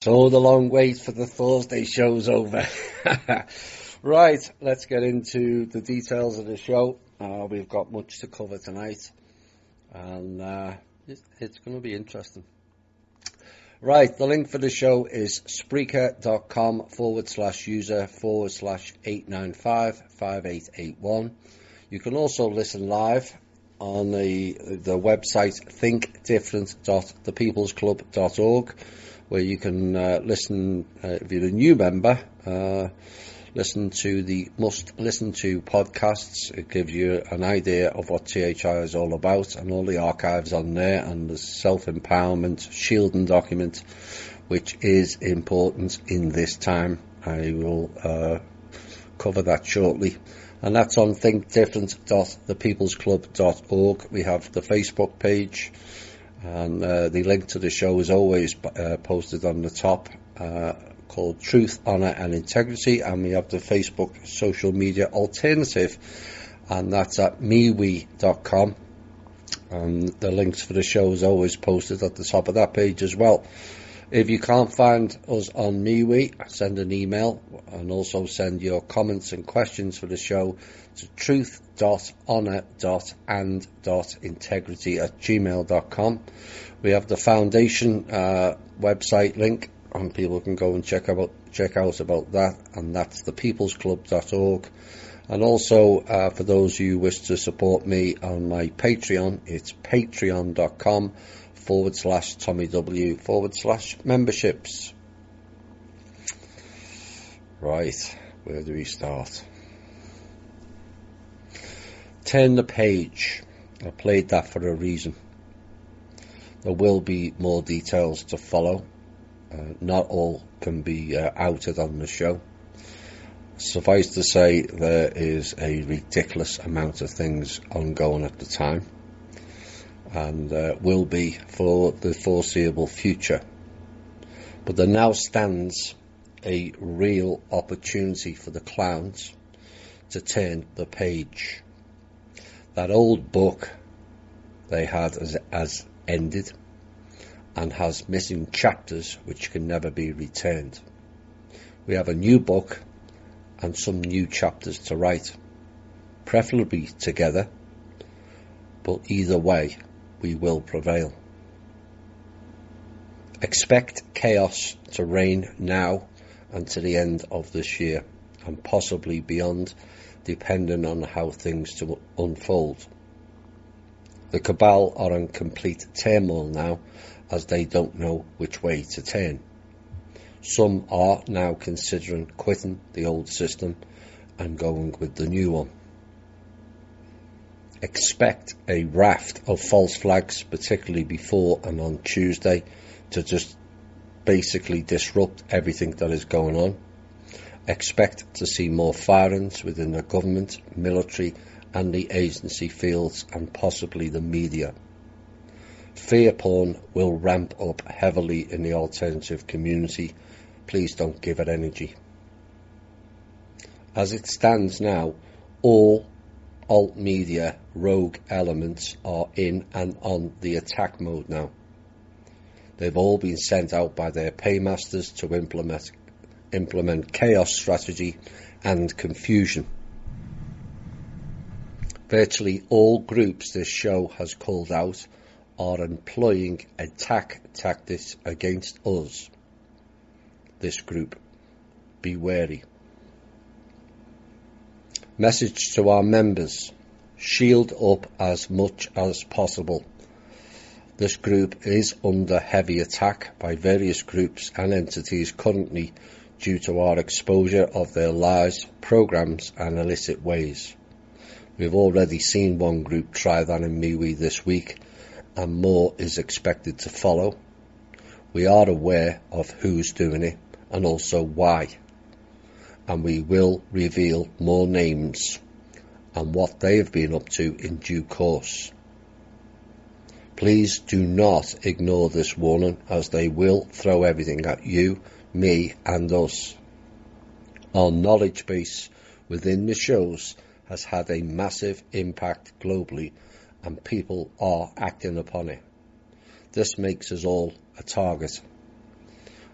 So the long wait for the Thursday show's over. Right, let's get into the details of the show. We've got much to cover tonight, and it's going to be interesting. Right, the link for the show is Spreaker.com/user/8955881. You can also listen live on the website thinkdifferent.thepeoplesclub.org, where you can listen, if you're a new member, listen to the Must Listen To podcasts. It gives you an idea of what THI is all about, and all the archives on there, and the self-empowerment shielding document, which is important in this time. I will cover that shortly. And that's on thinkdifferent.thepeoplesclub.org. We have the Facebook page, and the link to the show is always posted on the top, called Truth, Honour and Integrity. And we have the Facebook social media alternative, and that's at MeWe.com. And the links for the show is always posted at the top of that page as well. If you can't find us on MeWe, send an email, and also send your comments and questions for the show to truth.honour.and.integrity@gmail.com. We have the foundation website link, and people can go and check out about that, and that's thepeoplesclub.org. And also, for those who wish to support me on my Patreon, it's patreon.com/TommyW/memberships. Right, where do we start? Turn the page. I played that for a reason. There will be more details to follow. Not all can be outed on the show. Suffice to say, there is a ridiculous amount of things ongoing at the time, and will be for the foreseeable future. But there now stands a real opportunity for the clowns to turn the page. That old book they had has ended, and has missing chapters which can never be returned. We have a new book and some new chapters to write, preferably together, but either way we will prevail. Expect chaos to reign now and to the end of this year, and possibly beyond, depending on how things to unfold. The cabal are in complete turmoil now, as they don't know which way to turn. Some are now considering quitting the old system and going with the new one. Expect a raft of false flags, particularly before and on Tuesday, to just basically disrupt everything that is going on. Expect to see more firings within the government, military and the agency fields, and possibly the media. Fear porn will ramp up heavily in the alternative community. Please don't give it energy. As it stands now, all alt media rogue elements are in and on the attack mode now. They've all been sent out by their paymasters to implement chaos strategy and confusion. Virtually all groups this show has called out are employing attack tactics against us. This group, be wary. Message to our members: shield up as much as possible. This group is under heavy attack by various groups and entities currently due to our exposure of their lies, programs and illicit ways. We've already seen one group try that in MeWe this week, and more is expected to follow. We are aware of who's doing it and also why, and we will reveal more names and what they have been up to in due course. Please do not ignore this warning, as they will throw everything at you, me and us. Our knowledge base within the shows has had a massive impact globally, and people are acting upon it. This makes us all a target.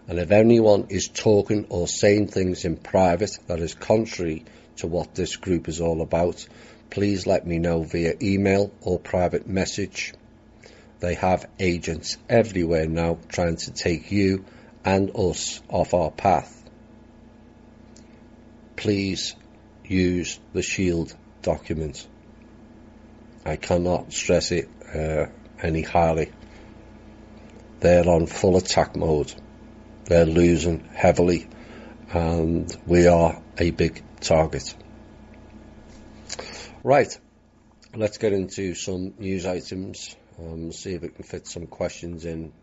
And if anyone is talking or saying things in private that is contrary to what this group is all about, please let me know via email or private message. They have agents everywhere now trying to take you and us off our path. Please use the SHIELD document. I cannot stress it any highly. They're on full attack mode. They're losing heavily, and we are a big target. Right, let's get into some news items. See if we can fit some questions in,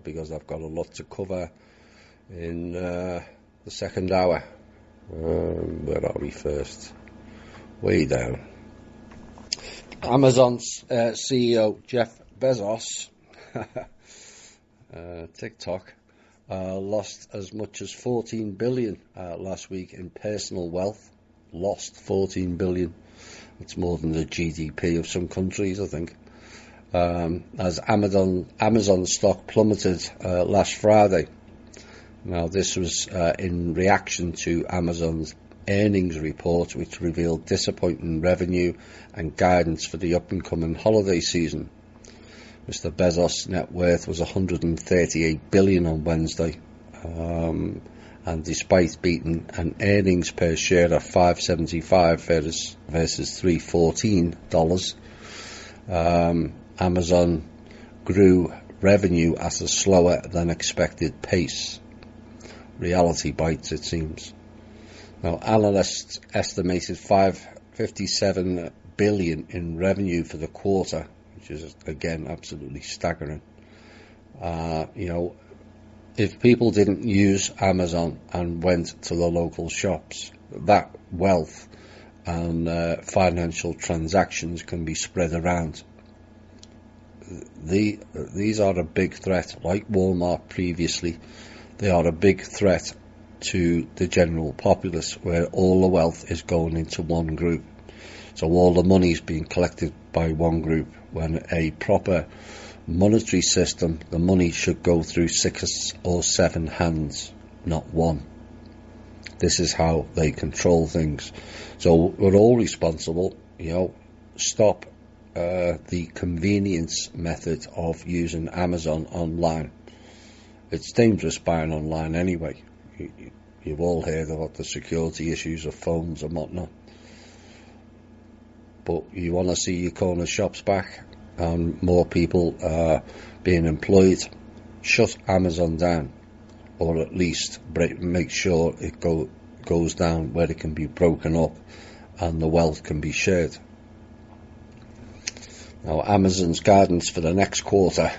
because I've got a lot to cover in the second hour. Where are we first? Way down. Amazon's CEO Jeff Bezos, TikTok, lost as much as 14 billion last week in personal wealth. Lost 14 billion. It's more than the GDP of some countries, I think. As Amazon stock plummeted last Friday. Now, this was in reaction to Amazon's earnings report, which revealed disappointing revenue and guidance for the up-and-coming holiday season. Mr. Bezos' net worth was 138 billion on Wednesday, and despite beating an earnings per share of $5.75 versus $3.14, Amazon grew revenue at a slower than expected pace. Reality bites, it seems. Now, analysts estimated 557 billion in revenue for the quarter, which is again absolutely staggering. If people didn't use Amazon and went to the local shops, that wealth and financial transactions can be spread around. These are a big threat, like Walmart previously. They are a big threat to the general populace, where all the wealth is going into one group. So all the money is being collected by one group, when a proper monetary system, the money should go through 6 or 7 hands, not one. This is how they control things. So we're all responsible. Stop the convenience method of using Amazon online. It's dangerous buying online anyway. You've all heard about the security issues of phones and whatnot. But you want to see your corner shops back and more people being employed, shut Amazon down, or at least make sure it goes down where it can be broken up and the wealth can be shared. Now, Amazon's guidance for the next quarter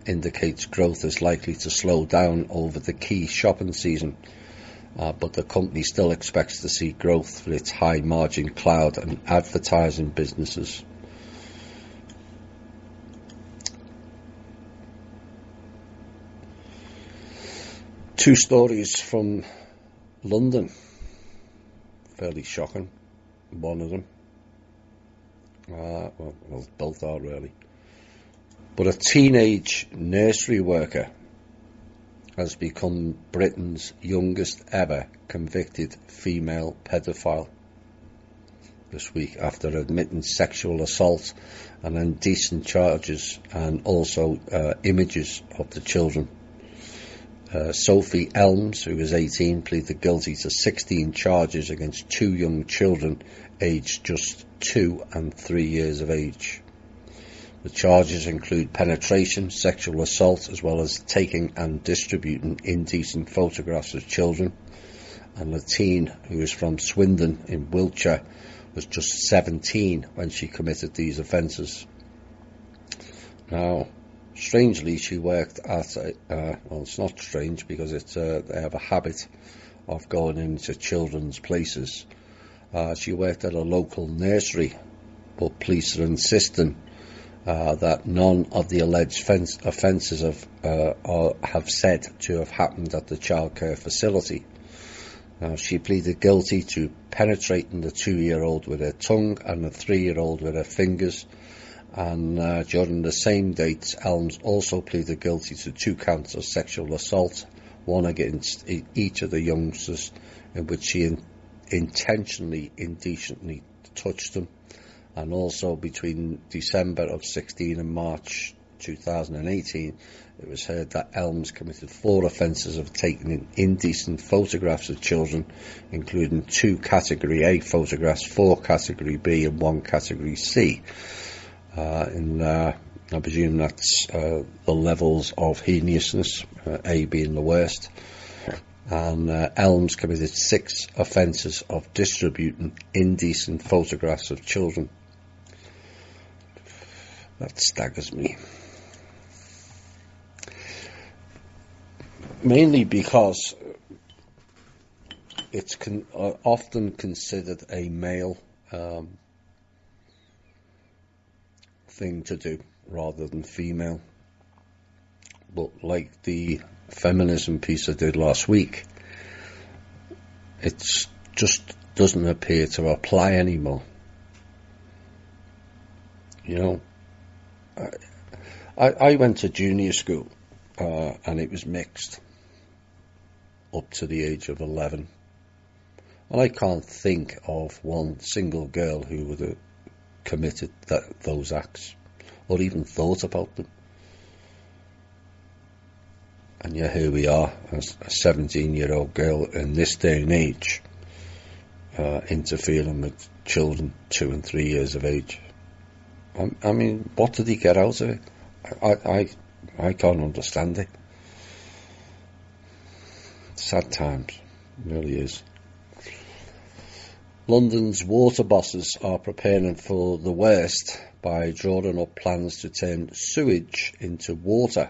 indicates growth is likely to slow down over the key shopping season, but the company still expects to see growth for its high-margin cloud and advertising businesses. Two stories from London, fairly shocking, one of them. Well, both are really. But a teenage nursery worker has become Britain's youngest ever convicted female paedophile this week, after admitting sexual assault and indecent charges and also images of the children. Sophie Elms, who was 18, pleaded guilty to 16 charges against 2 young children aged just 2 and 3 years of age. The charges include penetration, sexual assault, as well as taking and distributing indecent photographs of children. And the teen, who is from Swindon in Wiltshire, was just 17 when she committed these offences. Now, strangely, she worked at well, it's not strange, because they have a habit of going into children's places. She worked at a local nursery, but police are insisting that none of the alleged offences have said to have happened at the childcare facility. She pleaded guilty to penetrating the 2-year-old with her tongue and the 3-year-old with her fingers, And during the same dates, Elms also pleaded guilty to 2 counts of sexual assault, one against each of the youngsters, in which she intentionally, indecently touched them. And also between December of 16 and March 2018, it was heard that Elms committed 4 offences of taking indecent photographs of children, including 2 Category A photographs, 4 Category B and 1 Category C. I presume that's the levels of heinousness, A being the worst. And Elms committed 6 offences of distributing indecent photographs of children. That staggers me. Mainly because it's often considered a male thing to do rather than female. But like the feminism piece I did last week, it just doesn't appear to apply anymore. You know, I went to junior school and it was mixed up to the age of 11, and I can't think of one single girl who would have committed those acts or even thought about them. And yet here we are, a 17-year-old girl in this day and age, interfering with children 2 and 3 years of age. I mean, what did he get out of it? I can't understand it. Sad times, it really is. London's water bosses are preparing for the worst by drawing up plans to turn sewage into water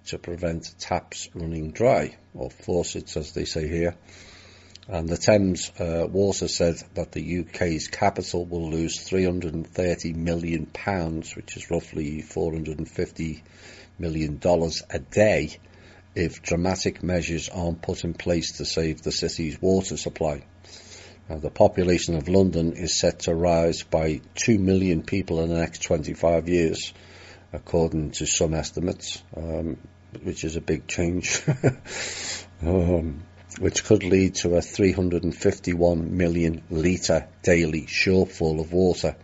to prevent taps running dry, or faucets as they say here. And the Thames Water said that the UK's capital will lose £330 million, which is roughly $450 million a day, if dramatic measures aren't put in place to save the city's water supply. Now, the population of London is set to rise by 2 million people in the next 25 years, according to some estimates, which is a big change, which could lead to a 351 million litre daily shortfall of water,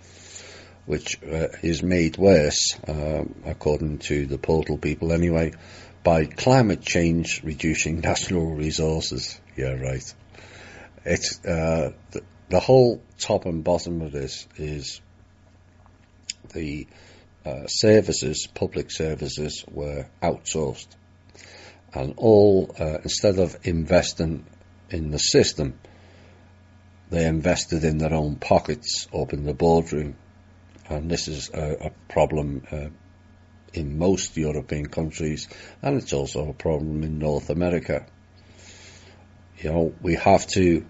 which is made worse, according to the portal people anyway, by climate change reducing national resources. Yeah, right. It's the whole top and bottom of this is the services, public services, were outsourced, and all instead of investing in the system, they invested in their own pockets up in the boardroom. And this is a problem in most European countries, and it's also a problem in North America. You know, we have to,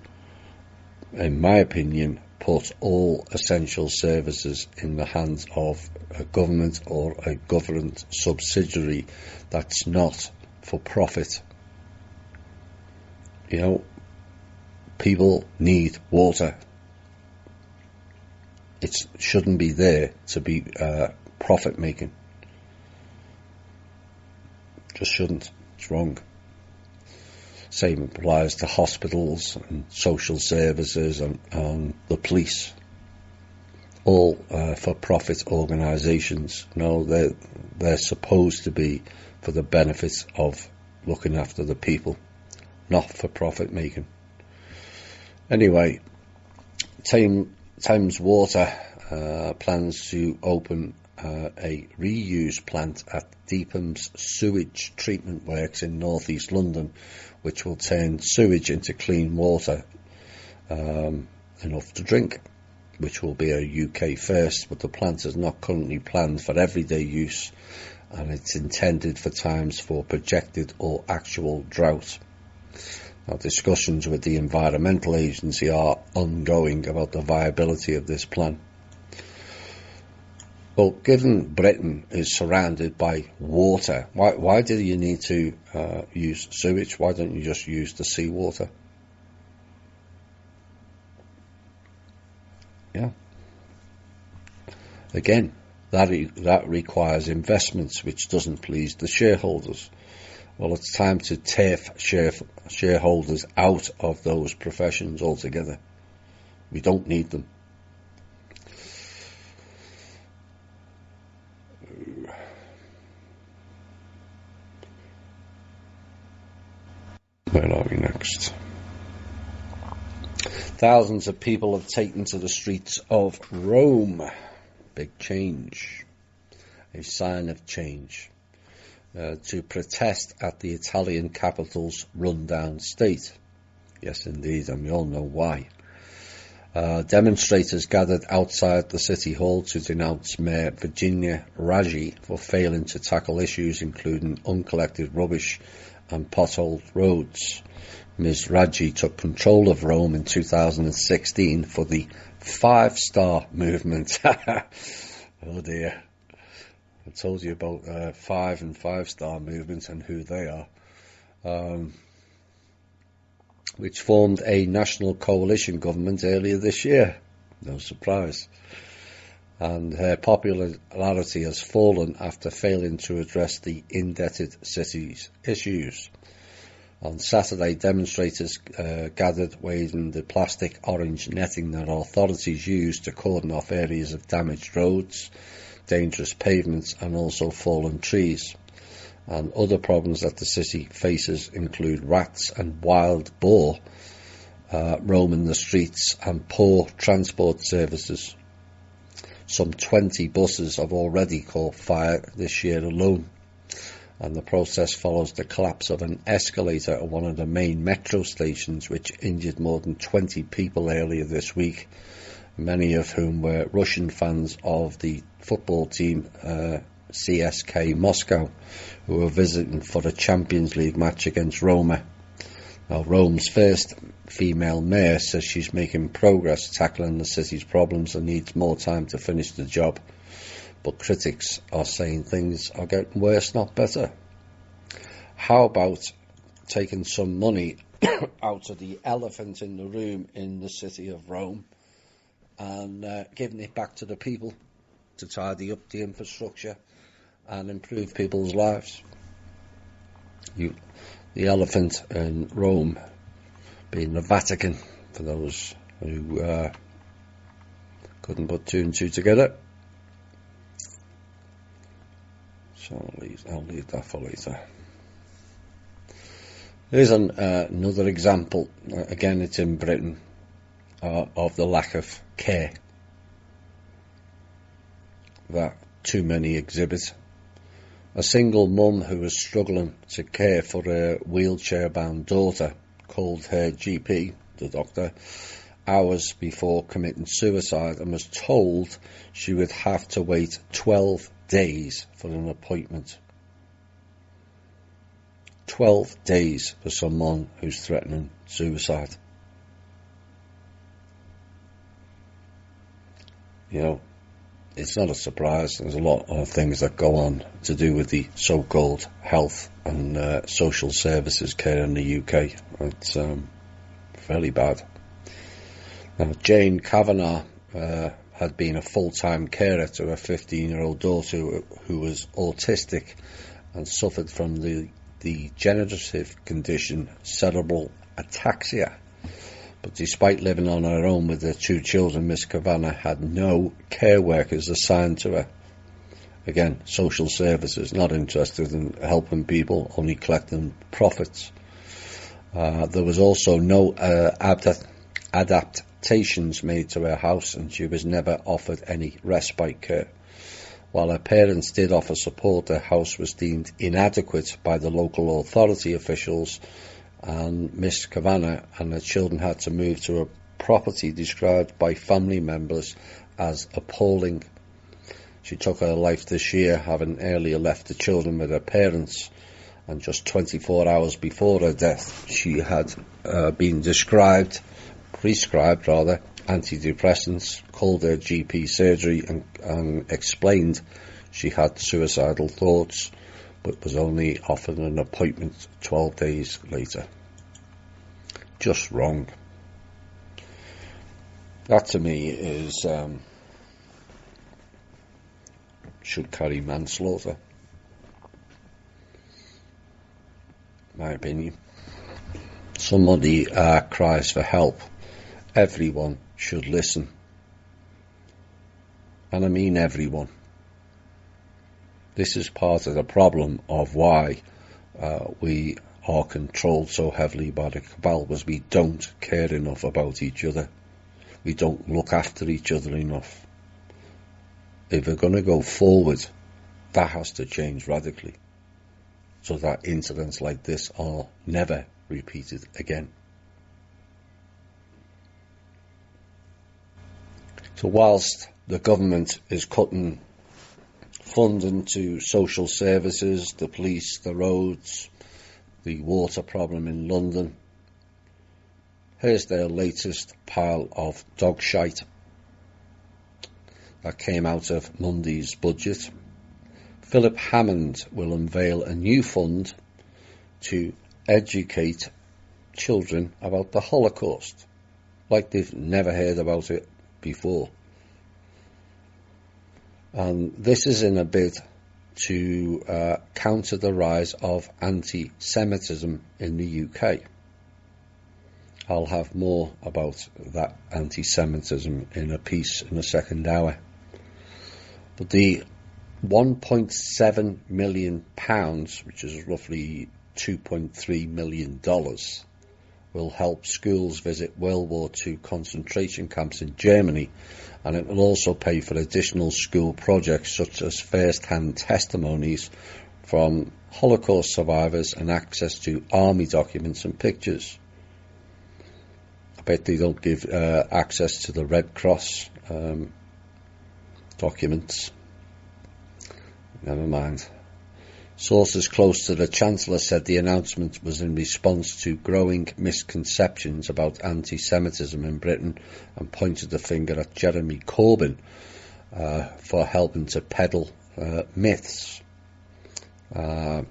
in my opinion, put all essential services in the hands of a government or a government subsidiary that's not for profit. You know, people need water. It shouldn't be there to be profit making. Just shouldn't. It's wrong. Same applies to hospitals and social services and the police. All for-profit organisations. No, they're supposed to be for the benefit of looking after the people, not for profit making. Anyway, Thames Water plans to open a reuse plant at Deepham's sewage treatment works in northeast London, which will turn sewage into clean water, enough to drink, which will be a UK first, but the plant is not currently planned for everyday use, and it's intended for times for projected or actual drought. Now, discussions with the Environmental Agency are ongoing about the viability of this plan. Well, given Britain is surrounded by water, why do you need to use sewage? Why don't you just use the seawater? Yeah. Again, That requires investments, which doesn't please the shareholders. Well, it's time to turf shareholders out of those professions altogether. We don't need them. Where are we next? Thousands of people have taken to the streets of Rome. Big change. A sign of change. To protest at the Italian capital's rundown state. Yes, indeed, and we all know why. Demonstrators gathered outside the City Hall to denounce Mayor Virginia Raggi for failing to tackle issues including uncollected rubbish and potholed roads. Ms. Raggi took control of Rome in 2016 for the 5-star movement. Oh dear. I told you about 5 and 5-star movements and who they are. Which formed a national coalition government earlier this year. No surprise. And her popularity has fallen after failing to address the indebted city's issues. On Saturday, demonstrators gathered waving the plastic orange netting that authorities used to cordon off areas of damaged roads, dangerous pavements and also fallen trees. And other problems that the city faces include rats and wild boar roaming the streets and poor transport services. Some 20 buses have already caught fire this year alone, and the process follows the collapse of an escalator at one of the main metro stations, which injured more than 20 people earlier this week, many of whom were Russian fans of the football team CSK Moscow, who were visiting for a Champions League match against Roma. Now, Rome's first female mayor says she's making progress tackling the city's problems and needs more time to finish the job. But critics are saying things are getting worse, not better. How about taking some money out of the elephant in the room in the city of Rome and giving it back to the people to tidy up the infrastructure and improve people's lives? The elephant in Rome being the Vatican, for those who couldn't put 2 and 2 together. So I'll leave that for later. Here's another example, again it's in Britain, of the lack of care that too many exhibit. A single mum who was struggling to care for her wheelchair-bound daughter called her GP, the doctor, hours before committing suicide and was told she would have to wait 12 days for an appointment. 12 days for someone who's threatening suicide. You know, it's not a surprise. There's a lot of things that go on to do with the so-called health and social services care in the UK. It's fairly bad. Now, Jane Kavanagh had been a full-time carer to a 15-year-old daughter who was autistic and suffered from the degenerative condition cerebral ataxia. But despite living on her own with her 2 children, Miss Kavanagh had no care workers assigned to her. Again, social services, not interested in helping people, only collecting profits. There was also no adaptations made to her house, and she was never offered any respite care. While her parents did offer support, her house was deemed inadequate by the local authority officials, and Miss Kavanagh and her children had to move to a property described by family members as appalling. She took her life this year, having earlier left the children with her parents, and just 24 hours before her death she had been prescribed antidepressants, called her GP surgery and explained she had suicidal thoughts, but was only offered an appointment 12 days later. Just wrong. That to me is should carry manslaughter. My opinion. Somebody cries for help. Everyone should listen. And I mean everyone. This is part of the problem of why we are controlled so heavily by the cabal, because we don't care enough about each other. We don't look after each other enough. If we're going to go forward, that has to change radically, so that incidents like this are never repeated again. So whilst the government is cutting funding to social services, the police, the roads, the water problem in London, here's their latest pile of dog shite that came out of Monday's budget. Philip Hammond will unveil a new fund to educate children about the Holocaust, like they've never heard about it before. And this is in a bid to counter the rise of anti-Semitism in the UK. I'll have more about that anti-Semitism in a piece in the second hour. But the £1.7 million, which is roughly $2.3 million, will help schools visit World War II concentration camps in Germany, and it will also pay for additional school projects such as first-hand testimonies from Holocaust survivors and access to army documents and pictures. I bet they don't give access to the Red Cross documents. Never mind. Sources close to the Chancellor said the announcement was in response to growing misconceptions about anti-Semitism in Britain, and pointed the finger at Jeremy Corbyn for helping to peddle myths. The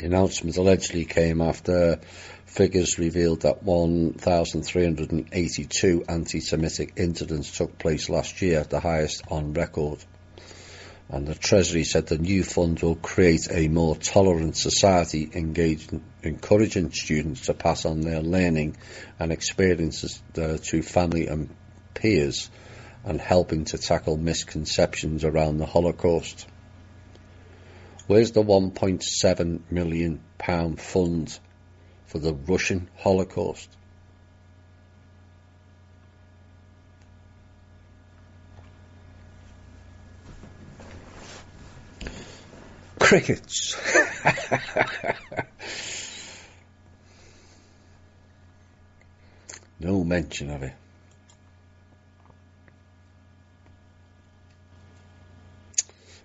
announcement allegedly came after figures revealed that 1,382 anti-Semitic incidents took place last year, the highest on record. And the Treasury said the new fund will create a more tolerant society, encouraging students to pass on their learning and experiences to family and peers, and helping to tackle misconceptions around the Holocaust. Where's the £1.7 million fund for the Russian Holocaust? Crickets. No mention of it.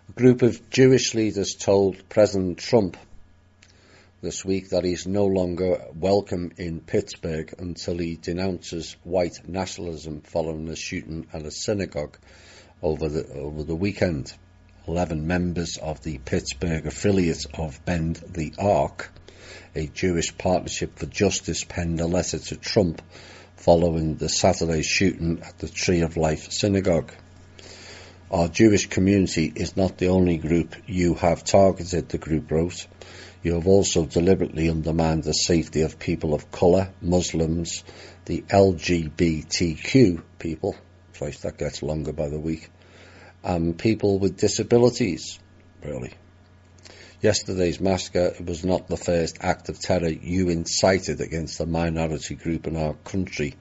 A group of Jewish leaders told President Trump this week that he's no longer welcome in Pittsburgh until he denounces white nationalism following the shooting at a synagogue over the weekend. 11 members of the Pittsburgh affiliate of Bend the Ark, a Jewish Partnership for Justice, penned a letter to Trump following the Saturday shooting at the Tree of Life synagogue. Our Jewish community is not the only group you have targeted, the group wrote. You have also deliberately undermined the safety of people of colour, Muslims, the LGBTQ people, Christ, that gets longer by the week, and people with disabilities. Really. Yesterday's massacre was not the first act of terror you incited against a minority group in our country,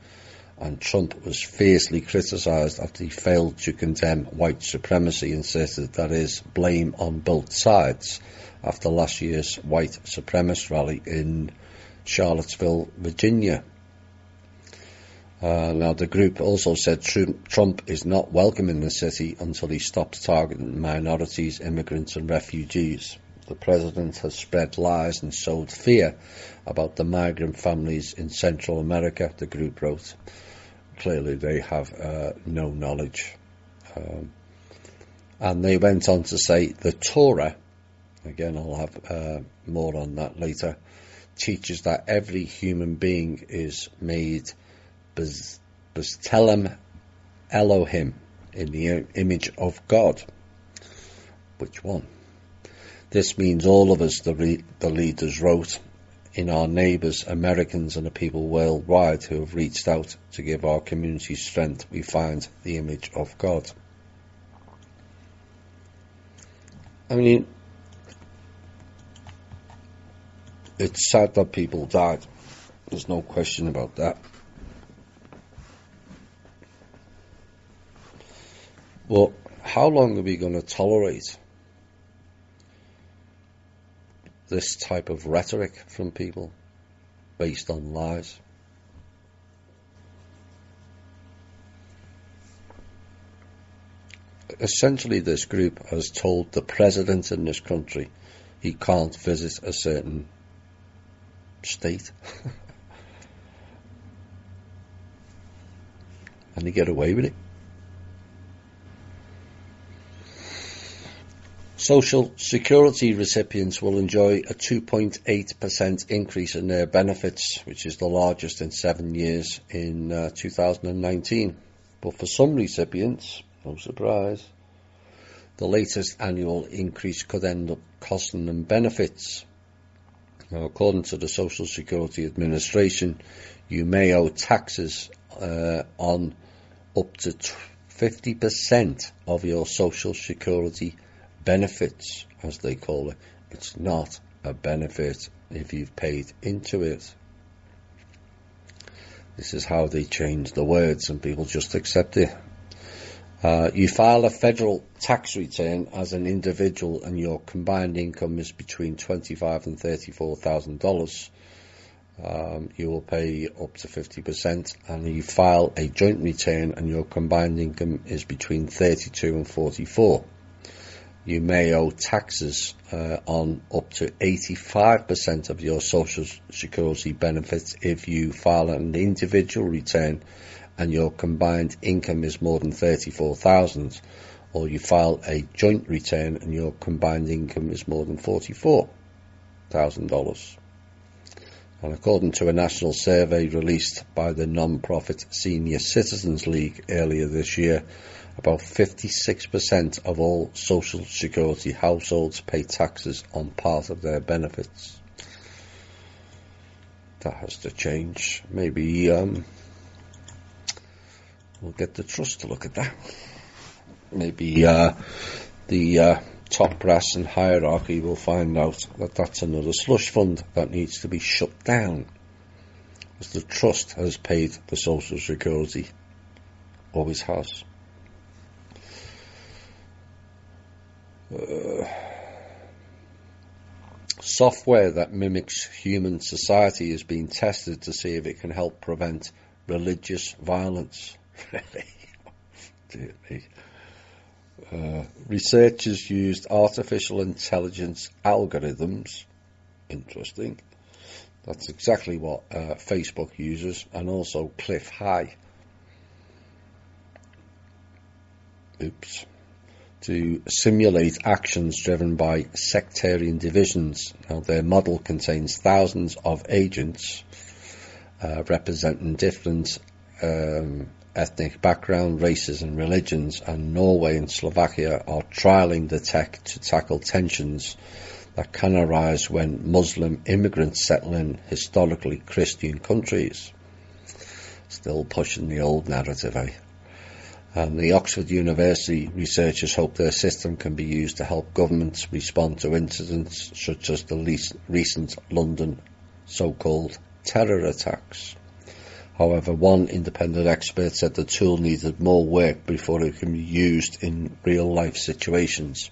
and Trump was fiercely criticised after he failed to condemn white supremacy, insisted that is blame on both sides, after last year's white supremacist rally in Charlottesville, Virginia. Now, the group also said Trump is not welcome in the city until he stops targeting minorities, immigrants and refugees. The president has spread lies and sowed fear about the migrant families in Central America, the group wrote. Clearly they have no knowledge. And they went on to say the Torah, again I'll have more on that later, teaches that every human being is made B'Tselem Elohim, in the image of God. which one. This means all of us, the leaders wrote, in our neighbours, Americans and the people worldwide who have reached out to give our community strength, we find the image of God. I mean, it's sad that people died. There's no question about that. But how long are we going to tolerate this type of rhetoric from people based on lies? Essentially, this group has told the president in this country he can't visit a certain state. And they get away with it. Social Security recipients will enjoy a 2.8% increase in their benefits, which is the largest in 7 years in 2019. But for some recipients, no surprise, the latest annual increase could end up costing them benefits. Now, according to the Social Security Administration, you may owe taxes on up to 50% of your Social Security benefits, as they call it. It's not a benefit if you've paid into it. This is how they change the words and people just accept it. You file a federal tax return as an individual and your combined income is between $25,000 and $34,000. You will pay up to 50%, and you file a joint return and your combined income is between 32 and 44. You may owe taxes on up to 85% of your Social Security benefits if you file an individual return and your combined income is more than $34,000, or you file a joint return and your combined income is more than $44,000. And according to a national survey released by the non-profit Senior Citizens League earlier this year, about 56% of all Social Security households pay taxes on part of their benefits. That has to change. Maybe we'll get the trust to look at that. Maybe the top brass and hierarchy will find out that that's another slush fund that needs to be shut down, as the trust has paid the Social Security, always has. Software that mimics human society is being tested to see if it can help prevent religious violence. Really? Dear me. Researchers used artificial intelligence algorithms. Interesting. That's exactly what Facebook uses, and also Cliff High. Oops. To simulate actions driven by sectarian divisions. Now, their model contains thousands of agents representing different ethnic background, races and religions, and Norway and Slovakia are trialling the tech to tackle tensions that can arise when Muslim immigrants settle in historically Christian countries. Still pushing the old narrative, eh? And the Oxford University researchers hope their system can be used to help governments respond to incidents such as the recent London so-called terror attacks. However, one independent expert said the tool needed more work before it can be used in real-life situations.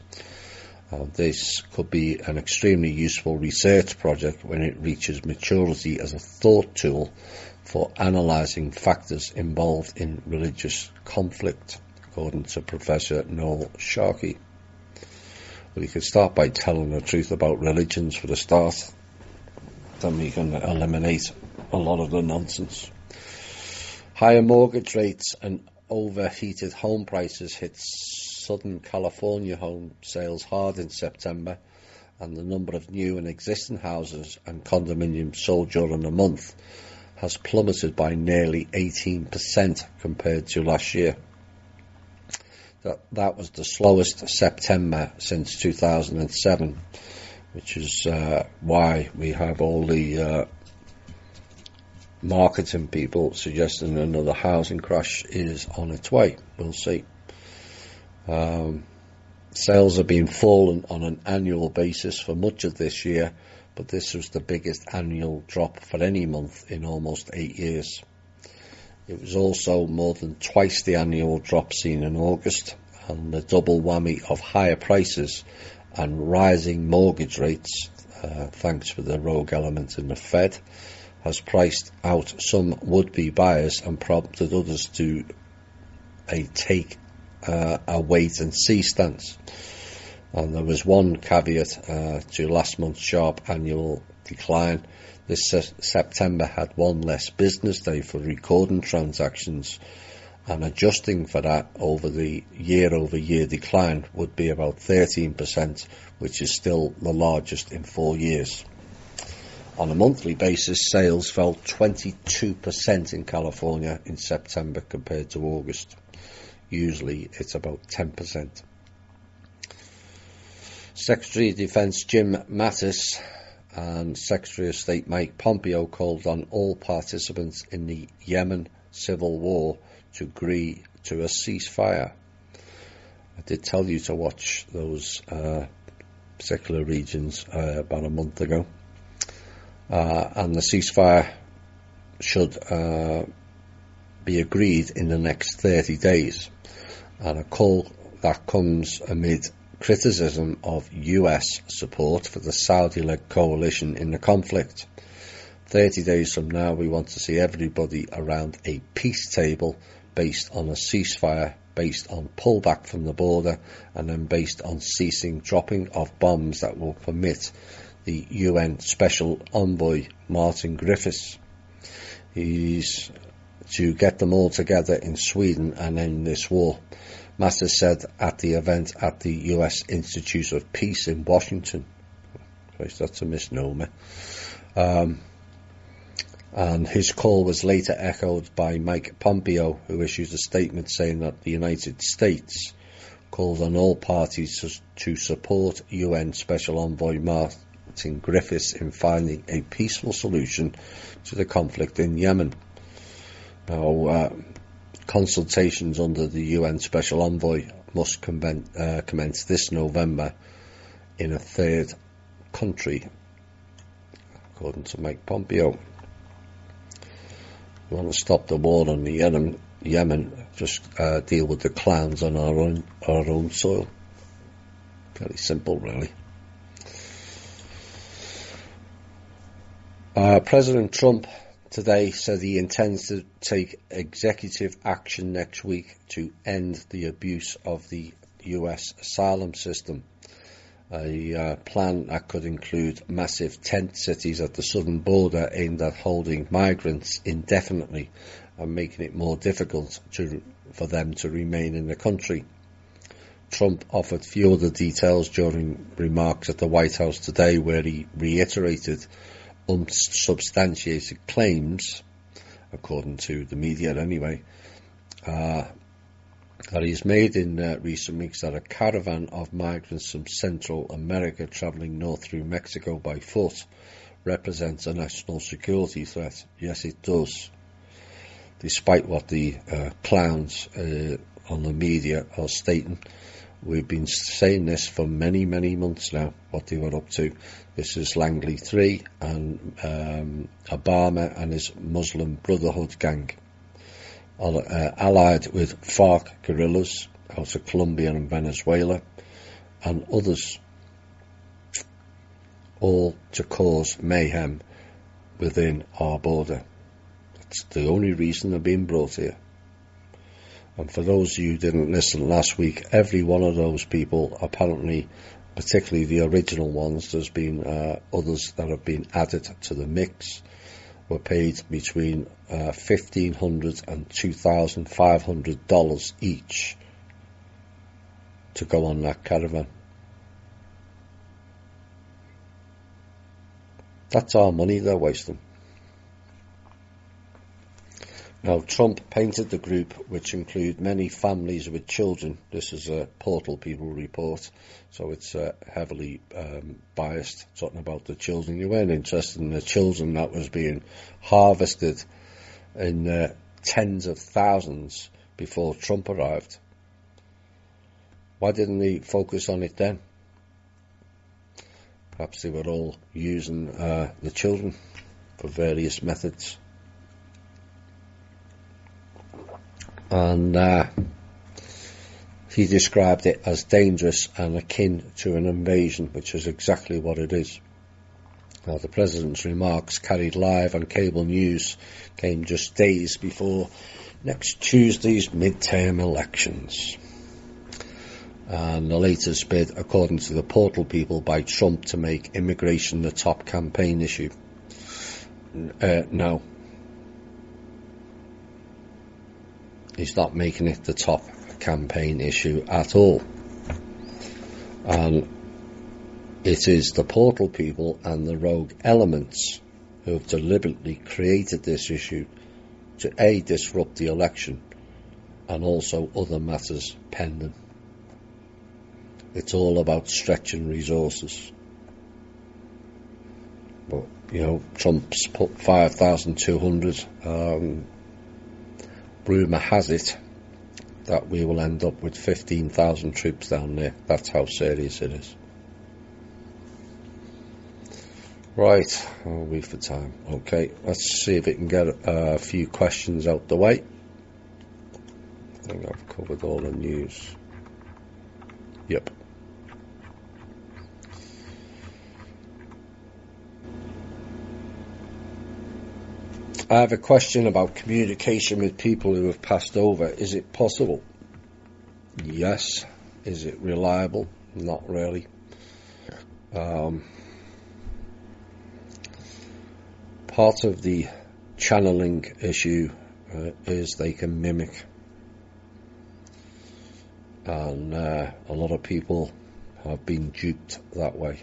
This could be an extremely useful research project when it reaches maturity as a thought tool for analysing factors involved in religious conflict, according to Professor Noel Sharkey. Well, you could start by telling the truth about religions for the start. Then we can eliminate a lot of the nonsense. Higher mortgage rates and overheated home prices hit Southern California home sales hard in September, and the number of new and existing houses and condominiums sold during the month has plummeted by nearly 18% compared to last year. That was the slowest September since 2007, which is why we have all the marketing people suggesting another housing crash is on its way. We'll see. Sales have been falling on an annual basis for much of this year, but this was the biggest annual drop for any month in almost 8 years. It was also more than twice the annual drop seen in August, and the double whammy of higher prices and rising mortgage rates, thanks to the rogue element in the Fed, has priced out some would-be buyers and prompted others to take a wait-and-see stance. And there was one caveat to last month's sharp annual decline. This September had one less business day for recording transactions, and adjusting for that, over the year-over-year decline would be about 13%, which is still the largest in 4 years. On a monthly basis, sales fell 22% in California in September compared to August. Usually it's about 10%. Secretary of Defense Jim Mattis and Secretary of State Mike Pompeo called on all participants in the Yemen civil war to agree to a ceasefire. I did tell you to watch those particular regions about a month ago. And the ceasefire should be agreed in the next 30 days. And a call that comes amid criticism of US support for the Saudi-led coalition in the conflict. 30 days from now, we want to see everybody around a peace table based on a ceasefire, based on pullback from the border, and then based on ceasing dropping of bombs that will permit the UN Special Envoy Martin Griffiths. He's to get them all together in Sweden and end this war. Mattis said at the event at the US Institute of Peace in Washington. Christ, that's a misnomer. And his call was later echoed by Mike Pompeo, who issued a statement saying that the United States called on all parties to support UN Special Envoy Martin Griffiths in finding a peaceful solution to the conflict in Yemen. Now, consultations under the UN Special Envoy must commence this November in a third country, according to Mike Pompeo. We want to stop the war on the Yemen, just deal with the clowns on our own soil. Very simple, really. President Trump today said he intends to take executive action next week to end the abuse of the US asylum system. A plan that could include massive tent cities at the southern border aimed at holding migrants indefinitely and making it more difficult for them to remain in the country. Trump offered few other details during remarks at the White House today, where he reiterated unsubstantiated claims, according to the media anyway, that he's made in recent weeks that a caravan of migrants from Central America travelling north through Mexico by foot represents a national security threat. Yes, it does. Despite what the clowns on the media are stating, we've been saying this for many, many months now, what they were up to. This is Langley 3 and Obama and his Muslim Brotherhood gang, allied with FARC guerrillas out of Colombia and Venezuela and others, all to cause mayhem within our border. That's the only reason they're being brought here. And for those of you who didn't listen last week, every one of those people, apparently, particularly the original ones, there's been others that have been added to the mix, were paid between $1,500 and $2,500 each to go on that caravan. That's our money they're wasting. Now, Trump painted the group, which include many families with children. This is a Portal People report, so it's heavily biased, talking about the children. You weren't interested in the children that was being harvested in tens of thousands before Trump arrived. Why didn't he focus on it then? Perhaps they were all using the children for various methods. And he described it as dangerous and akin to an invasion, which is exactly what it is. Now, the President's remarks, carried live on cable news, came just days before next Tuesday's midterm elections. And the latest bid, according to the Portal People, by Trump to make immigration the top campaign issue. No. He's not making it the top campaign issue at all. And it is the Portal People and the rogue elements who have deliberately created this issue to A, disrupt the election, and also other matters pending. It's all about stretching resources. But, Trump's put 5,200. Rumour has it that we will end up with 15,000 troops down there. That's how serious it is. Right, I'll wait for time. Okay, let's see if we can get a few questions out the way. I think I've covered all the news. Yep. I have a question about communication with people who have passed over. Is it possible? Yes. Is it reliable? Not really. Part of the channeling issue is they can mimic. And a lot of people have been duped that way.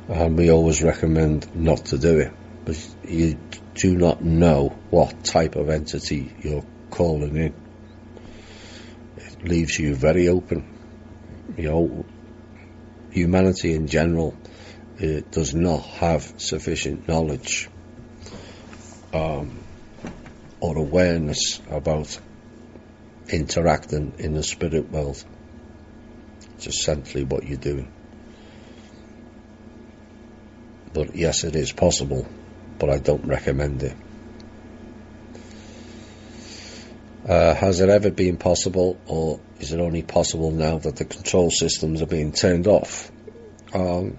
And we always recommend not to do it. But you do not know what type of entity you're calling in. It leaves you very open. Humanity in general does not have sufficient knowledge or awareness about interacting in the spirit world. It's essentially what you're doing. But yes, it is possible, but I don't recommend it. Has it ever been possible, or is it only possible now that the control systems are being turned off? No,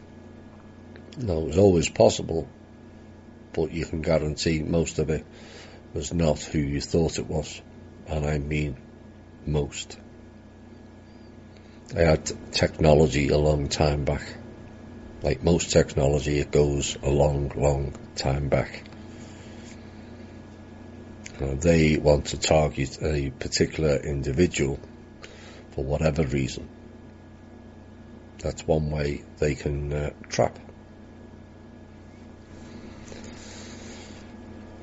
it's always possible, but you can guarantee most of it was not who you thought it was, and I mean most. They had technology a long time back. Like most technology, it goes a long, long time back. They want to target a particular individual for whatever reason. That's one way they can trap.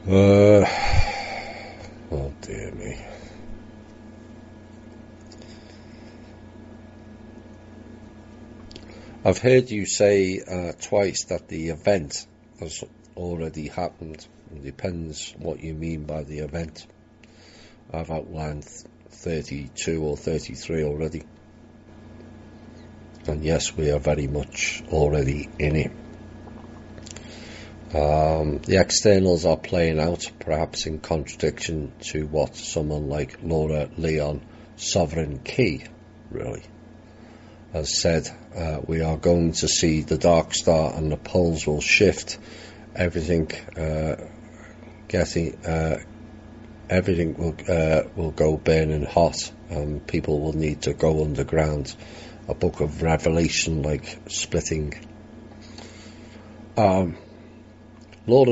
Oh dear me. I've heard you say twice that the event has already happened. It depends what you mean by the event. I've outlined 32 or 33 already. And yes, we are very much already in it. The externals are playing out, perhaps in contradiction to what someone like Laura Leon, Sovereign Key, really, has said. We are going to see the dark star and the poles will shift. Everything will go burning hot, and people will need to go underground. A book of Revelation like splitting. Laura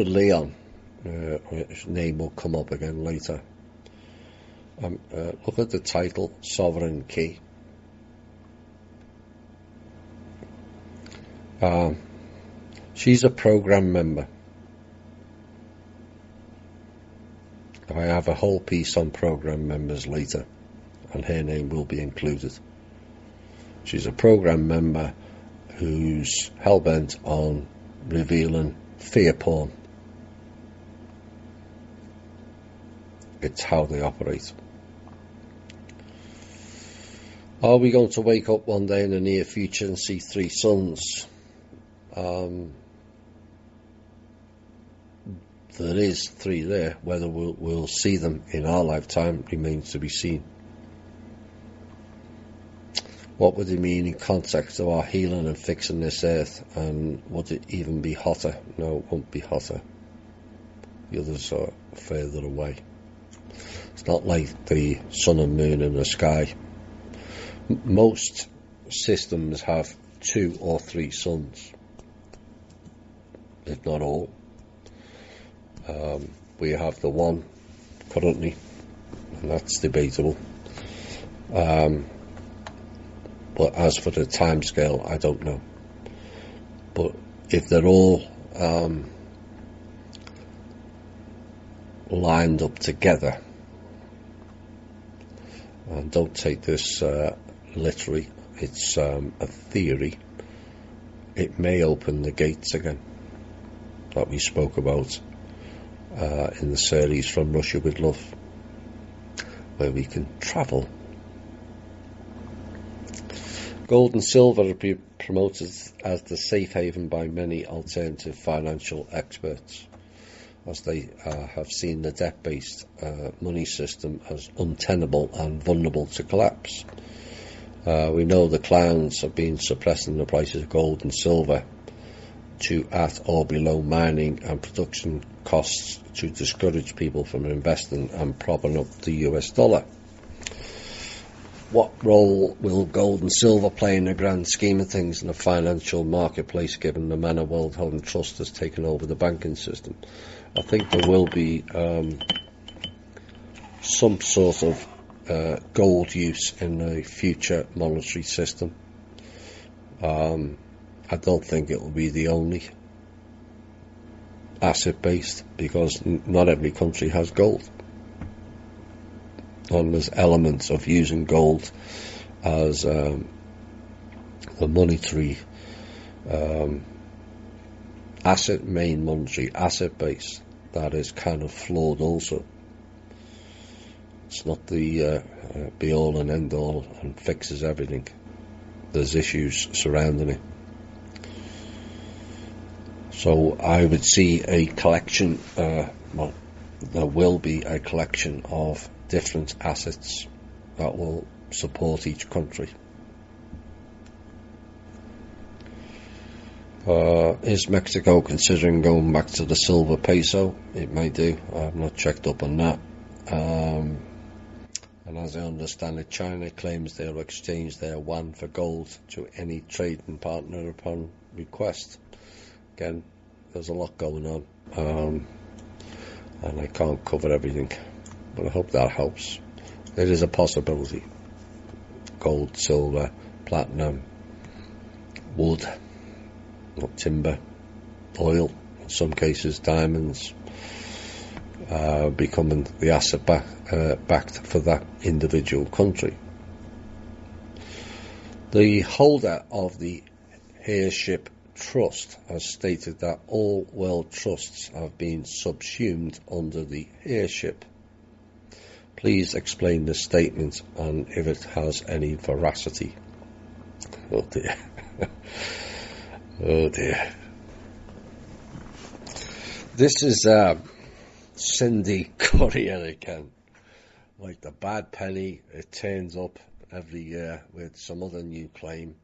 Leon, his name will come up again later. Look at the title, Sovereign Key. She's a program member. I have a whole piece on programme members later, and her name will be included. She's a programme member who's hell-bent on revealing fear porn. It's how they operate. Are we going to wake up one day in the near future and see 3 suns? There is 3 there. Whether we'll see them in our lifetime remains to be seen. What would it mean in context of our healing and fixing this earth? And would it even be hotter? No, it won't be hotter. The others are further away. It's not like the sun and moon in the sky. Most systems have 2 or 3 suns, if not all. We have the one currently, and that's debatable. But as for the timescale, I don't know. But if they're all lined up together, and don't take this literally, it's a theory, it may open the gates again that we spoke about in the series From Russia with Love, where we can travel. Gold and silver have been promoted as the safe haven by many alternative financial experts, as they have seen the debt-based money system as untenable and vulnerable to collapse. We know the clowns have been suppressing the prices of gold and silver to at or below mining and production costs to discourage people from investing and propping up the US dollar. What role will gold and silver play in the grand scheme of things in the financial marketplace, given the manner World Home Trust has taken over the banking system? I think there will be some sort of gold use in the future monetary system. I don't think it will be the only asset-based, because not every country has gold. And there's elements of using gold as the monetary asset, main monetary asset base, that is kind of flawed also. It's not the be-all and end-all and fixes everything. There's issues surrounding it. So I would see a collection, well, there will be a collection of different assets that will support each country. Is Mexico considering going back to the silver peso? It may do. I've not checked up on that. And as I understand it, China claims they'll exchange their yuan for gold to any trading partner upon request. Again, there's a lot going on, and I can't cover everything, but I hope that helps. There is a possibility. Gold, silver, platinum, wood, timber, oil, in some cases diamonds, becoming the asset backed for that individual country. The holder of the heirship trust has stated that all world trusts have been subsumed under the heirship. Please explain the statement and if it has any veracity. Oh dear. Oh dear. This is Cindy Courier again. Like the bad penny, it turns up every year with some other new claim.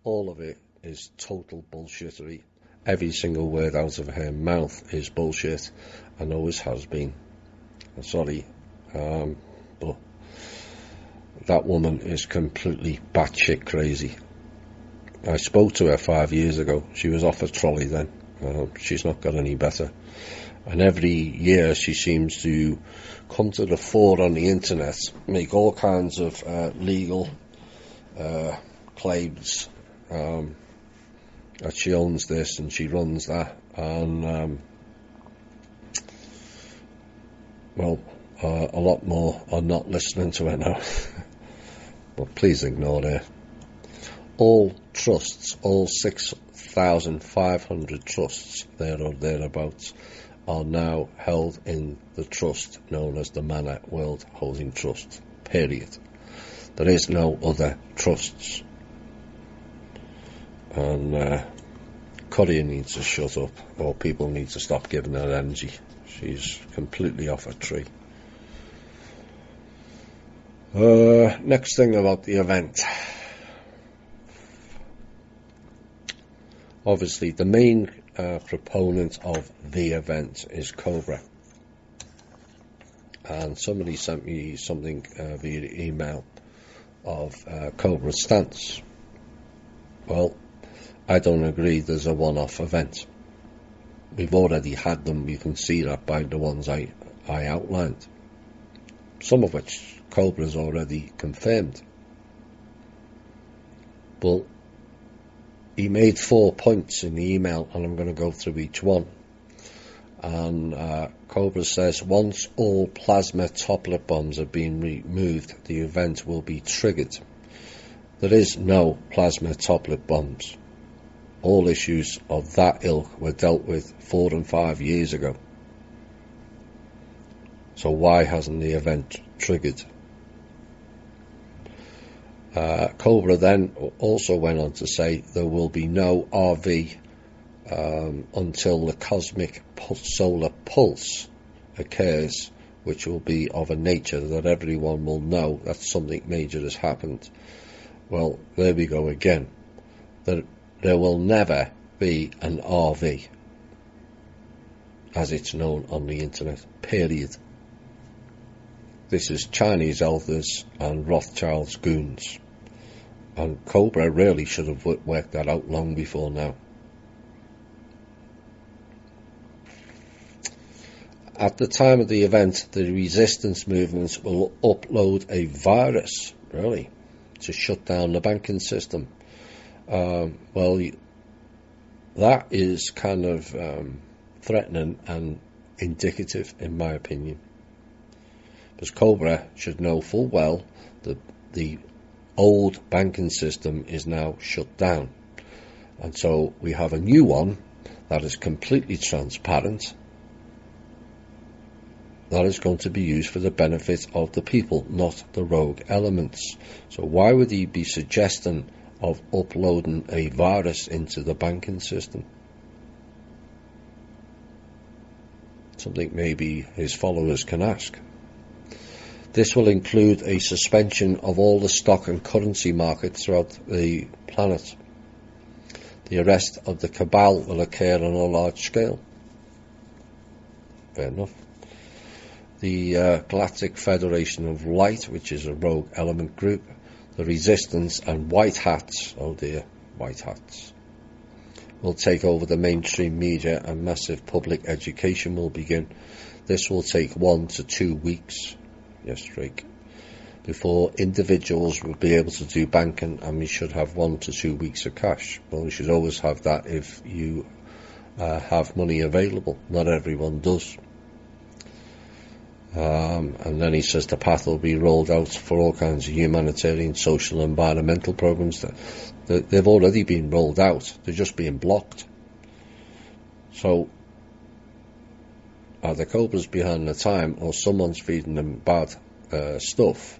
All of it is total bullshittery. Every single word out of her mouth is bullshit, and always has been. I'm sorry, but that woman is completely batshit crazy. I spoke to her 5 years ago. She was off a trolley then. She's not got any better. And every year she seems to come to the fore on the internet, make all kinds of legal claims that she owns this and she runs that. And Well, a lot more are not listening to it now. But please ignore it. All trusts, all 6,500 trusts, there or thereabouts, are now held in the trust known as the Monarch World Holding Trust. Period. There is no other trusts. And Courier needs to shut up, or people need to stop giving her energy. She's completely off her tree. Next thing about the event. Obviously, the main proponent of the event is Cobra. And somebody sent me something via email of Cobra's stance. Well, I don't agree there's a one-off event. We've already had them. You can see that by the ones I outlined. Some of which Cobra's already confirmed. Well, he made 4 points in the email, and I'm going to go through each one. And Cobra says, once all plasma toplet bombs have been removed, the event will be triggered. There is no plasma toplet bombs. All issues of that ilk were dealt with 4 and 5 years ago. So why hasn't the event triggered? Cobra then also went on to say there will be no RV until the cosmic solar pulse occurs, which will be of a nature that everyone will know that something major has happened. Well, there we go again. There will never be an RV, as it's known on the internet, period. This is Chinese elders and Rothschild's goons. And Cobra really should have worked that out long before now. At the time of the event, the resistance movements will upload a virus, really, to shut down the banking system. Well, that is kind of threatening and indicative, in my opinion. Because Cobra should know full well that the old banking system is now shut down. And so we have a new one that is completely transparent, that is going to be used for the benefit of the people, not the rogue elements. So why would he be suggesting of uploading a virus into the banking system? Something maybe his followers can ask. This will include a suspension of all the stock and currency markets throughout the planet. The arrest of the cabal will occur on a large scale. Fair enough. The Galactic Federation of Light, which is a rogue element group, the Resistance and White Hats, oh dear, White Hats, will take over the mainstream media and massive public education will begin. This will take 1 to 2 weeks. Yes, Drake. Before individuals will be able to do banking, and we should have 1 to 2 weeks of cash. Well, we should always have that if you have money available. Not everyone does. And then he says the path will be rolled out for all kinds of humanitarian, social, and environmental programs. They've already been rolled out. They're just being blocked. So are the Cobras behind the time, or someone's feeding them bad stuff,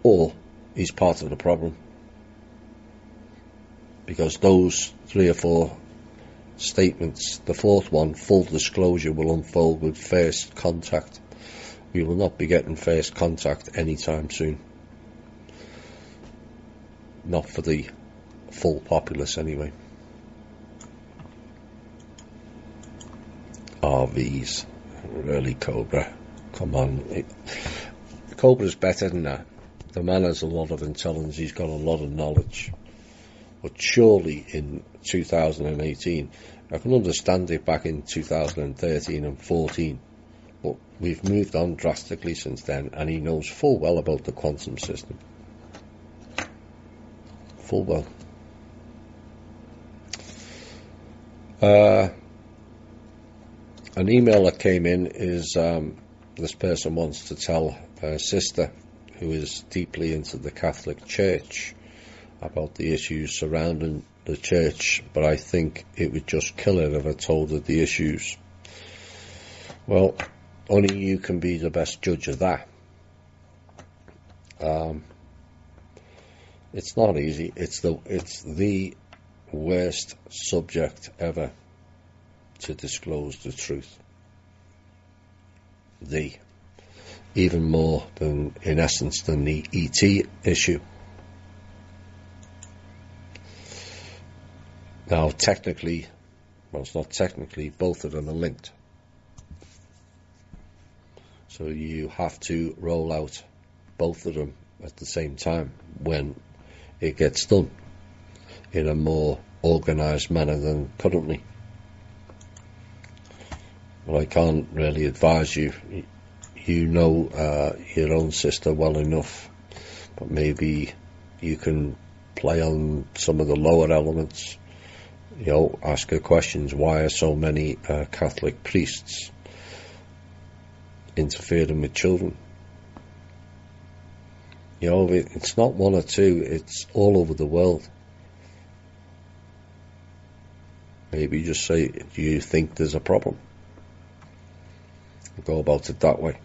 or he's part of the problem? Because those 3 or 4 statements, the 4th one, full disclosure, will unfold with first contact. We will not be getting first contact anytime soon. Not for the full populace anyway. RVs. Really, Cobra. Come on. Cobra's better than that. The man has a lot of intelligence. He's got a lot of knowledge. But surely in 2018, I can understand it back in 2013 and 14. But we've moved on drastically since then, and he knows full well about the quantum system. Full well. An email that came in is this person wants to tell her sister, who is deeply into the Catholic Church, about the issues surrounding the church, but I think it would just kill her if I told her the issues. Well, only you can be the best judge of that. It's not easy. It's the worst subject ever to disclose the truth. Even more than, in essence, than the ET issue. Now, technically, well, it's not technically, both of them are linked. So you have to roll out both of them at the same time when it gets done in a more organised manner than currently. Well, I can't really advise you. You know your own sister well enough, but maybe you can play on some of the lower elements. Ask her questions. Why are so many Catholic priests interfering with children? It's not one or two, it's all over the world. Maybe just say, do you think there's a problem? Go about it that way.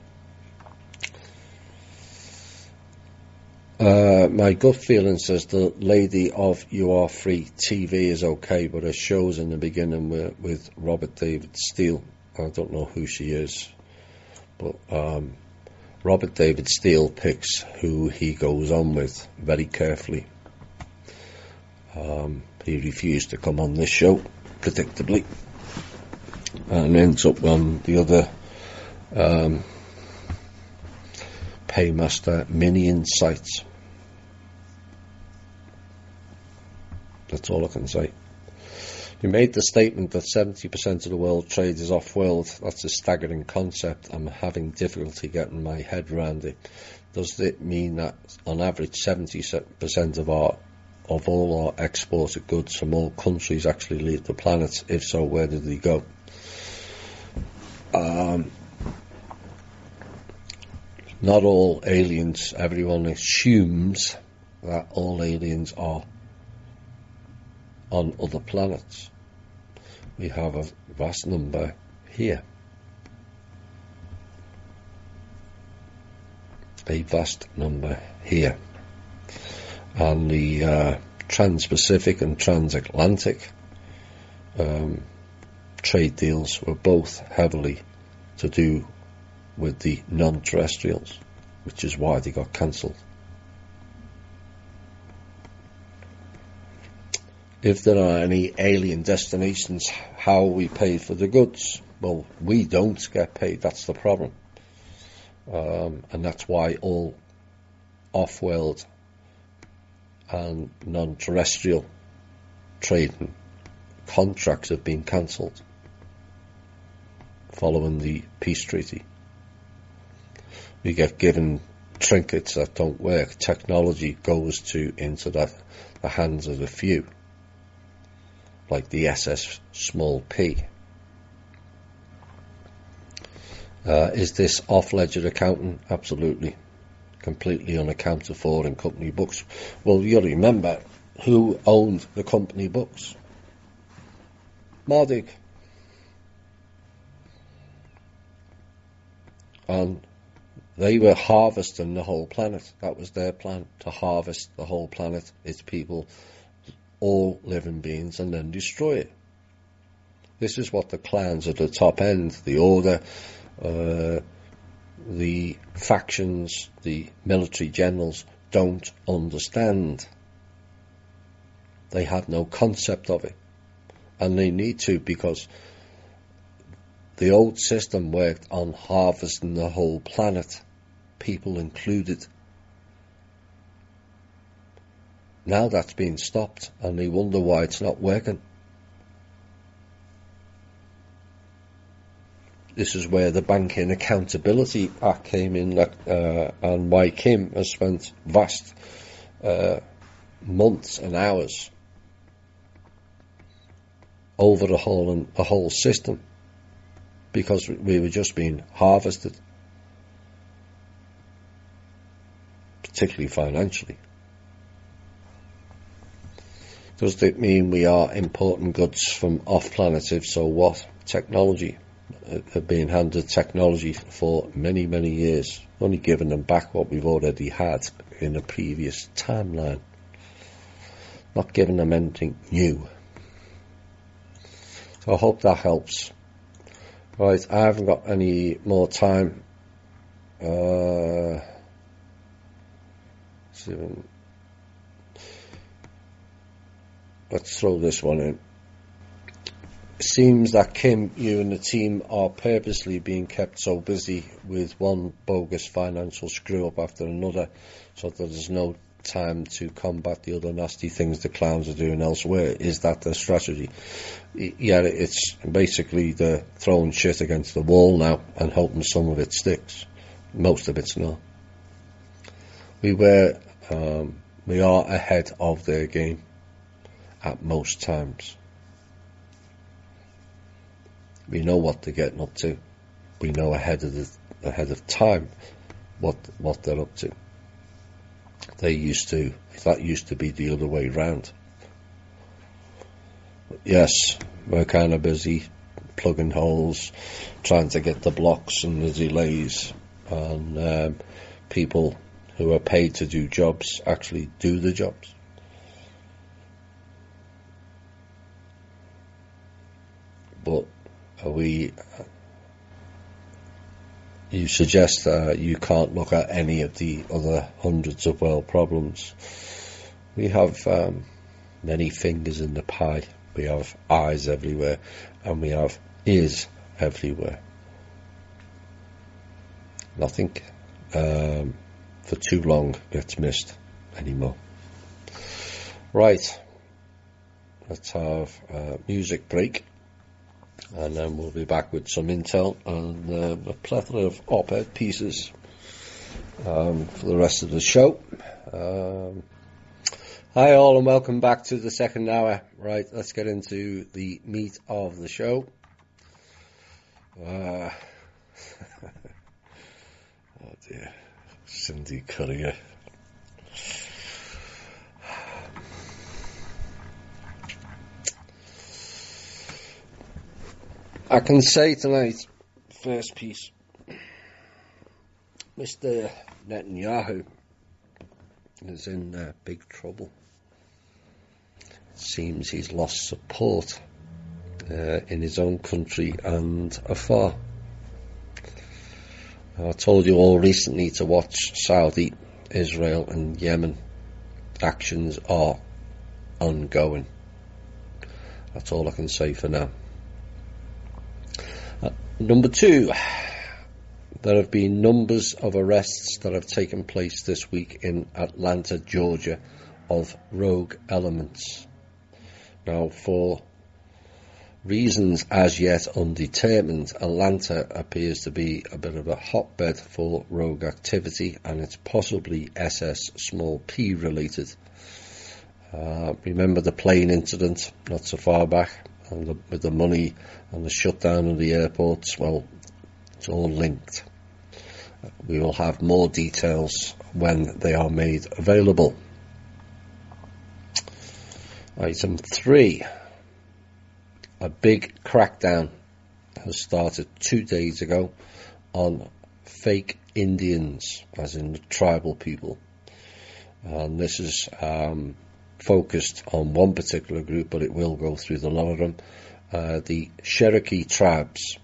My gut feeling says the lady of You Are Free TV is okay, but her shows in the beginning were with Robert David Steele. I don't know who she is, but Robert David Steele picks who he goes on with very carefully. He refused to come on this show, predictably, and ends up on the other Paymaster Minion sites. That's all I can say. You made the statement that 70% of the world trade is off-world. That's a staggering concept. I'm having difficulty getting my head around it. Does it mean that on average 70% of all our exported goods from all countries actually leave the planet? If so, where did they go? Not all aliens. Everyone assumes that all aliens are on other planets. We have a vast number here. A vast number here. And the Trans-Pacific and Transatlantic trade deals were both heavily to do with the non-terrestrials, which is why they got cancelled. If there are any alien destinations, how we pay for the goods? Well, we don't get paid, that's the problem. And that's why all off-world and non-terrestrial trading contracts have been cancelled following the peace treaty. We get given trinkets that don't work. Technology goes into the hands of the few, like the SS small p. Is this off-ledger accounting? Absolutely. Completely unaccounted for in company books. Well, you remember who owned the company books? Monarch. And they were harvesting the whole planet. That was their plan, to harvest the whole planet, its people, all living beings, and then destroy it. This is what the clans at the top end, the order, the factions, the military generals don't understand. They have no concept of it. And they need to, because the old system worked on harvesting the whole planet, people included. Now that's been stopped, and they wonder why it's not working. This is where the Banking Accountability Act came in, and why Kim has spent vast months and hours over the whole system, because we were just being harvested. particularly financially. Does it mean we are importing goods from off-planet? If so, what? Technology. Have been handed technology for many, many years, only giving them back what we've already had in a previous timeline, not giving them anything new. So I hope that helps. Right, I haven't got any more time. Let's throw this one in. It seems that Kim, you and the team are purposely being kept so busy with one bogus financial screw-up after another, so that there's no time to combat the other nasty things the clowns are doing elsewhere. Is that their strategy? Yeah, it's basically they're throwing shit against the wall now and hoping some of it sticks. Most of it's not. We are ahead of their game at most times. We know what they're getting up to. We know ahead of time what they're up to. That used to be the other way round. Yes, we're kind of busy plugging holes, trying to get the blocks and the delays, and people who are paid to do jobs actually do the jobs. But you suggest you can't look at any of the other hundreds of world problems. We have many fingers in the pie. We have eyes everywhere, and we have ears everywhere. Nothing for too long gets missed anymore. Right, let's have a music break, and then we'll be back with some intel and a plethora of op-ed pieces for the rest of the show. Hi all, and welcome back to the second hour. Right, let's get into the meat of the show. Oh dear, Cindy Courier. I can say tonight, first piece, Mr. Netanyahu is in big trouble. It seems he's lost support in his own country and afar. I told you all recently to watch Saudi, Israel and Yemen. Actions are ongoing. That's all I can say for now. Number two, there have been numbers of arrests that have taken place this week in Atlanta, Georgia, of rogue elements. Now, for reasons as yet undetermined, Atlanta appears to be a bit of a hotbed for rogue activity, and it's possibly SS small p related. Remember the plane incident not so far back, and with the money and the shutdown of the airports? Well, it's all linked. We will have more details when they are made available. Item 3. A big crackdown has started 2 days ago on fake Indians, as in the tribal people. And this is focused on one particular group, but it will go through the lot of them. The Cherokee tribes,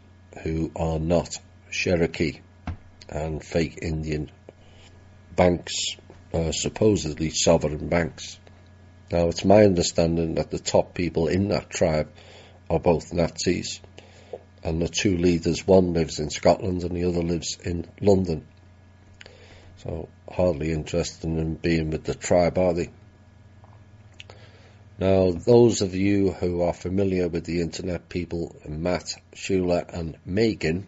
who are not Cherokee, and fake Indian banks, supposedly sovereign banks. Now, it's my understanding that the top people in that tribe are both Nazis, and the two leaders, one lives in Scotland and the other lives in London. So, hardly interested in being with the tribe, are they? Now, those of you who are familiar with the internet people, Matt, Shula and Megan,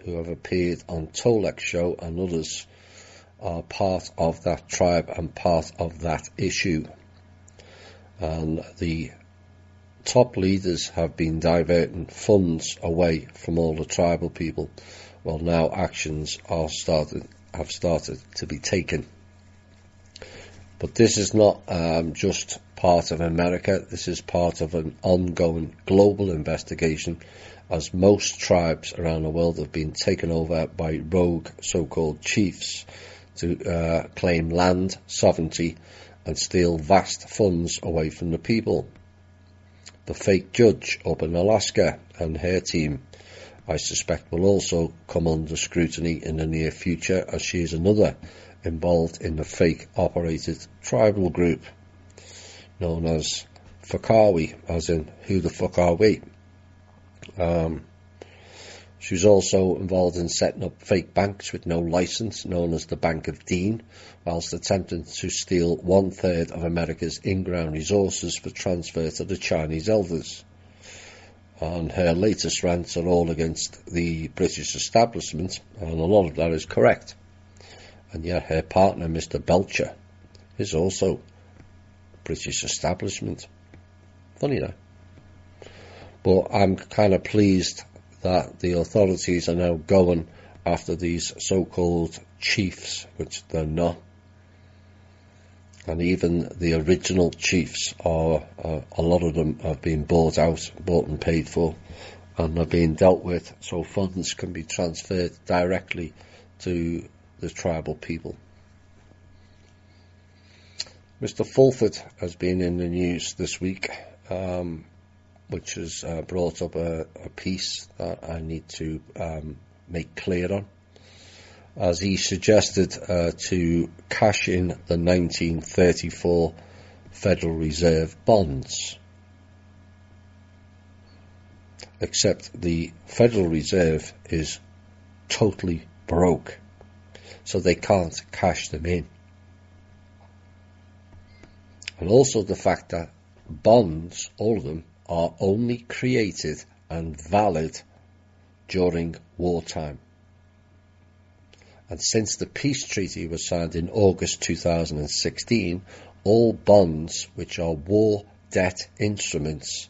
who have appeared on Tolek's show and others, are part of that tribe and part of that issue. And the top leaders have been diverting funds away from all the tribal people. Well, now actions have started to be taken. But this is not just part of America. This is part of an ongoing global investigation, as most tribes around the world have been taken over by rogue so-called chiefs to claim land sovereignty and steal vast funds away from the people. The fake judge up in Alaska and her team, I suspect, will also come under scrutiny in the near future, as she is another involved in the fake operated tribal group known as Fukawi, as in who the fuck are we. She was also involved in setting up fake banks with no license, known as the Bank of Dean, whilst attempting to steal 1/3 of America's in-ground resources for transfer to the Chinese elders. And her latest rants are all against the British establishment, and a lot of that is correct. And yet her partner, Mr. Belcher, is also British establishment. Funny that. But I'm kind of pleased that the authorities are now going after these so-called chiefs, which they're not. And even the original chiefs are, a lot of them have been bought and paid for, and are being dealt with, so funds can be transferred directly to the tribal people. Mr. Fulford has been in the news this week, which has brought up a piece that I need to make clear on, as he suggested to cash in the 1934 Federal Reserve bonds. Except the Federal Reserve is totally broke, so they can't cash them in. And also the fact that bonds, all of them, are only created and valid during wartime. And since the peace treaty was signed in August 2016, all bonds which are war debt instruments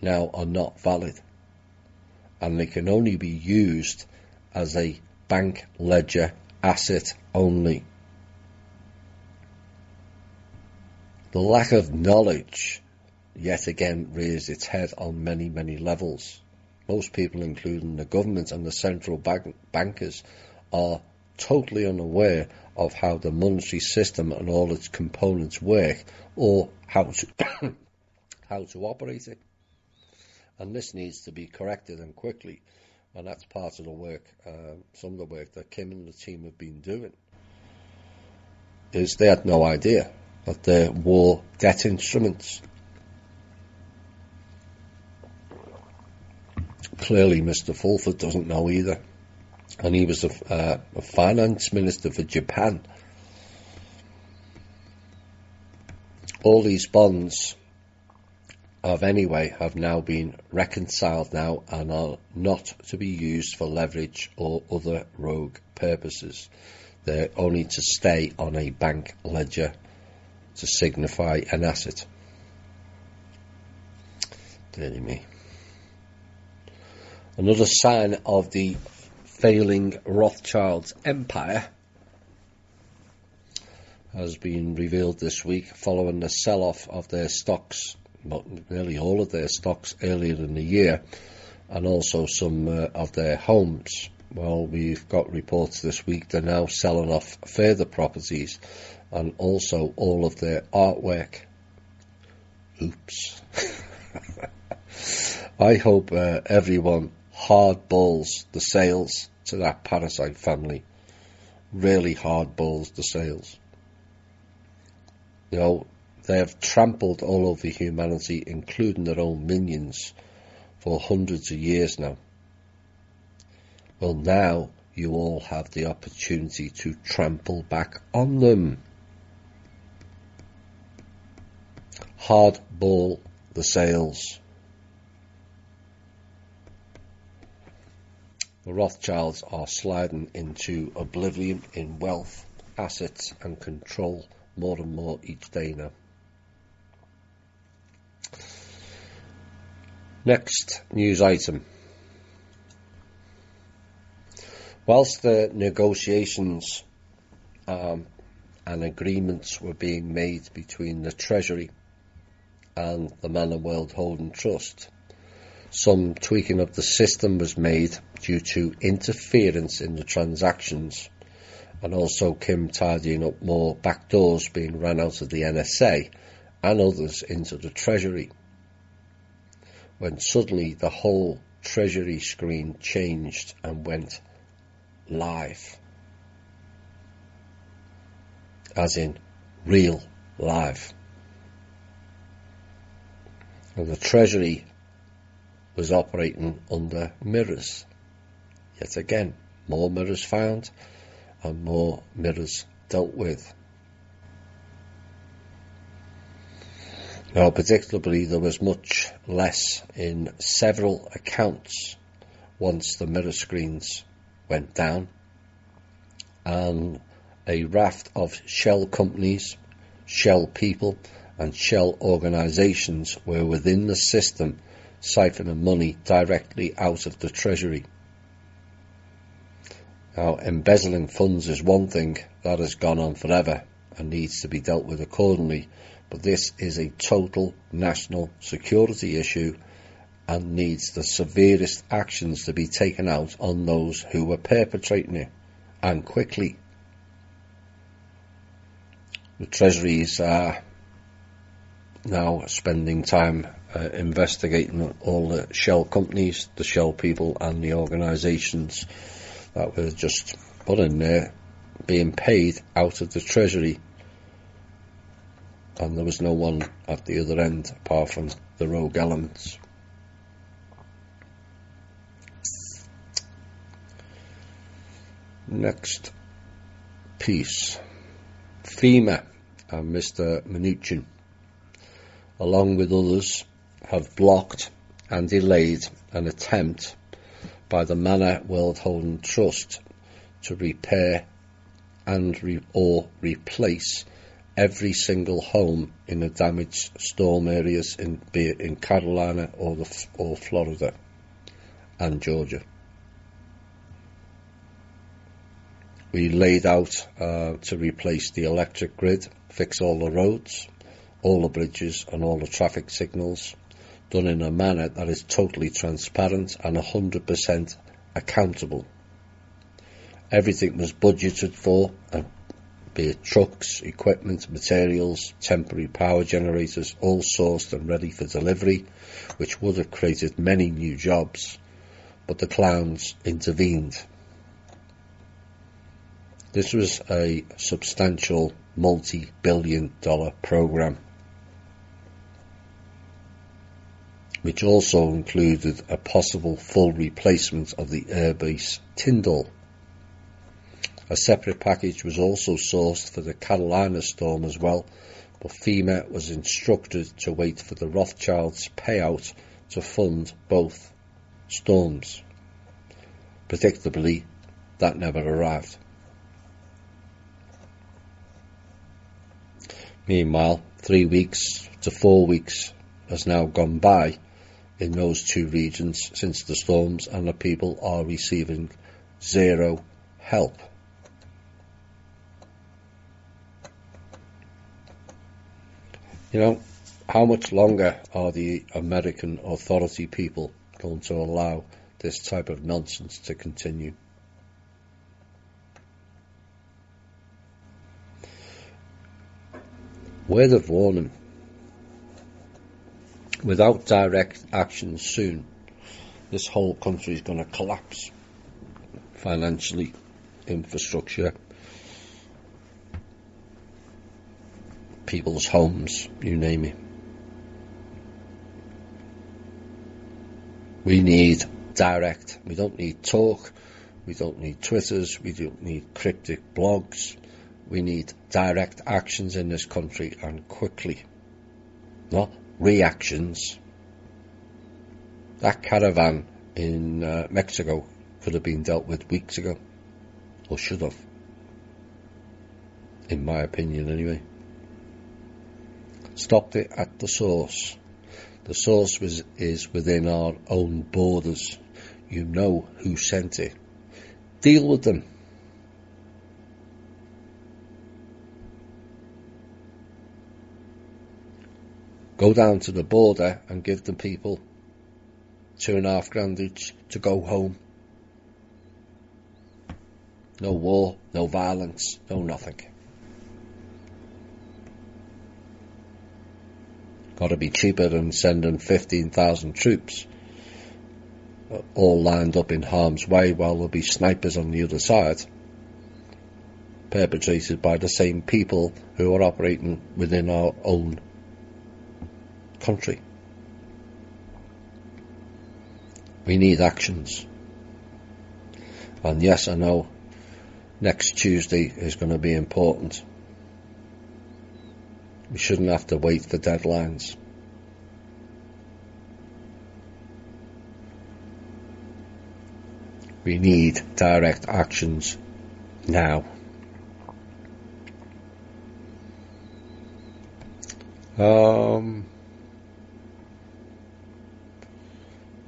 now are not valid, and they can only be used as a bank ledger asset only. The lack of knowledge yet again raised its head on many, many levels. Most people, including the government and the central bankers, are totally unaware of how the monetary system and all its components work, or how to how to operate it. And this needs to be corrected, and quickly. And that's part of the work, some of the work that Kim and the team have been doing, is they had no idea that they're war debt instruments. Clearly Mr. Fulford doesn't know either, and he was a finance minister for Japan. All these bonds have now been reconciled now and are not to be used for leverage or other rogue purposes. They're only to stay on a bank ledger to signify an asset. Dearly me. Another sign of the failing Rothschild empire has been revealed this week following the sell-off of their stocks, nearly all of their stocks earlier in the year, and also some of their homes. Well, we've got reports this week they're now selling off further properties and also all of their artwork. Oops. I hope everyone hardballs the sales to that parasite family. Really hardballs the sales. You know, they have trampled all over humanity, including their own minions, for hundreds of years now. Well, now you all have the opportunity to trample back on them. Hardball the sales. The Rothschilds are sliding into oblivion in wealth, assets and control more and more each day now. Next news item. Whilst the negotiations and agreements were being made between the Treasury and the Manor World Holding Trust. Some tweaking of the system was made due to interference in the transactions, and also Kim tidying up more backdoors being ran out of the NSA and others into the Treasury, when suddenly the whole Treasury screen changed and went live, as in real live. And the Treasury was operating under mirrors. Yet again, more mirrors found and more mirrors dealt with. Now, predictably, there was much less in several accounts once the mirror screens went down, and a raft of shell companies, shell people and shell organisations were within the system, siphoning money directly out of the Treasury. Now, embezzling funds is one thing that has gone on forever and needs to be dealt with accordingly, but this is a total national security issue and needs the severest actions to be taken out on those who were perpetrating it, and quickly. The Treasuries are now spending time investigating all the shell companies, the shell people and the organisations that were just put in there, being paid out of the Treasury, and there was no one at the other end apart from the rogue elements. Next piece. FEMA and Mr. Mnuchin, along with others, have blocked and delayed an attempt by the Manor World Holding Trust to repair and or replace every single home in the damaged storm areas, be it in Carolina or Florida and Georgia. We laid out to replace the electric grid, fix all the roads, all the bridges and all the traffic signals, done in a manner that is totally transparent and 100% accountable. Everything was budgeted for, be it trucks, equipment, materials, temporary power generators, all sourced and ready for delivery, which would have created many new jobs, but the clowns intervened. This was a substantial multi-billion-dollar program, which also included a possible full replacement of the airbase Tyndall. A separate package was also sourced for the Carolina storm as well, but FEMA was instructed to wait for the Rothschild's payout to fund both storms. Predictably, that never arrived. Meanwhile, 3 weeks to 4 weeks has now gone by in those two regions since the storms, and the people are receiving zero help. You know, how much longer are the American authority people going to allow this type of nonsense to continue? Word of warning: without direct action soon, this whole country is going to collapse financially, infrastructure, people's homes, you name it. We need direct. We don't need talk. We don't need Twitters. We don't need cryptic blogs. We need direct actions in this country, and quickly, not reactions. That caravan in Mexico could have been dealt with weeks ago, or should have, in my opinion anyway. Stopped it at the source. The source is within our own borders. You know who sent it. Deal with them. go down to the border and give the people $2,500 each to go home. No war, no violence, no nothing. Got to be cheaper than sending 15,000 troops all lined up in harm's way while there'll be snipers on the other side, perpetrated by the same people who are operating within our own country. We need actions. And yes, I know next Tuesday is going to be important. We shouldn't have to wait for deadlines. We need direct actions now.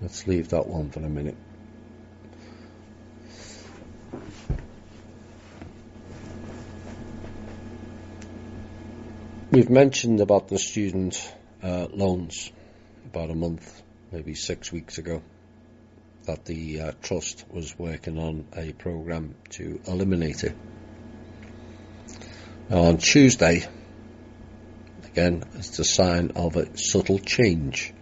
Let's leave that one for a minute. We've mentioned about the student loans about a month, maybe 6 weeks ago, that the trust was working on a programme to eliminate it. Now on Tuesday, again, it's a sign of a subtle change.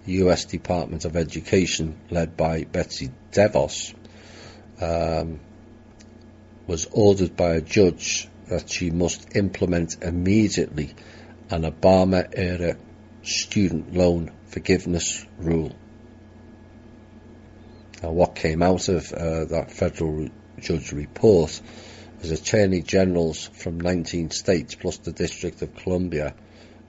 The US Department of Education, led by Betsy DeVos, was ordered by a judge that she must implement immediately an Obama-era student loan forgiveness rule. Now, what came out of that federal judge report is attorney generals from 19 states plus the District of Columbia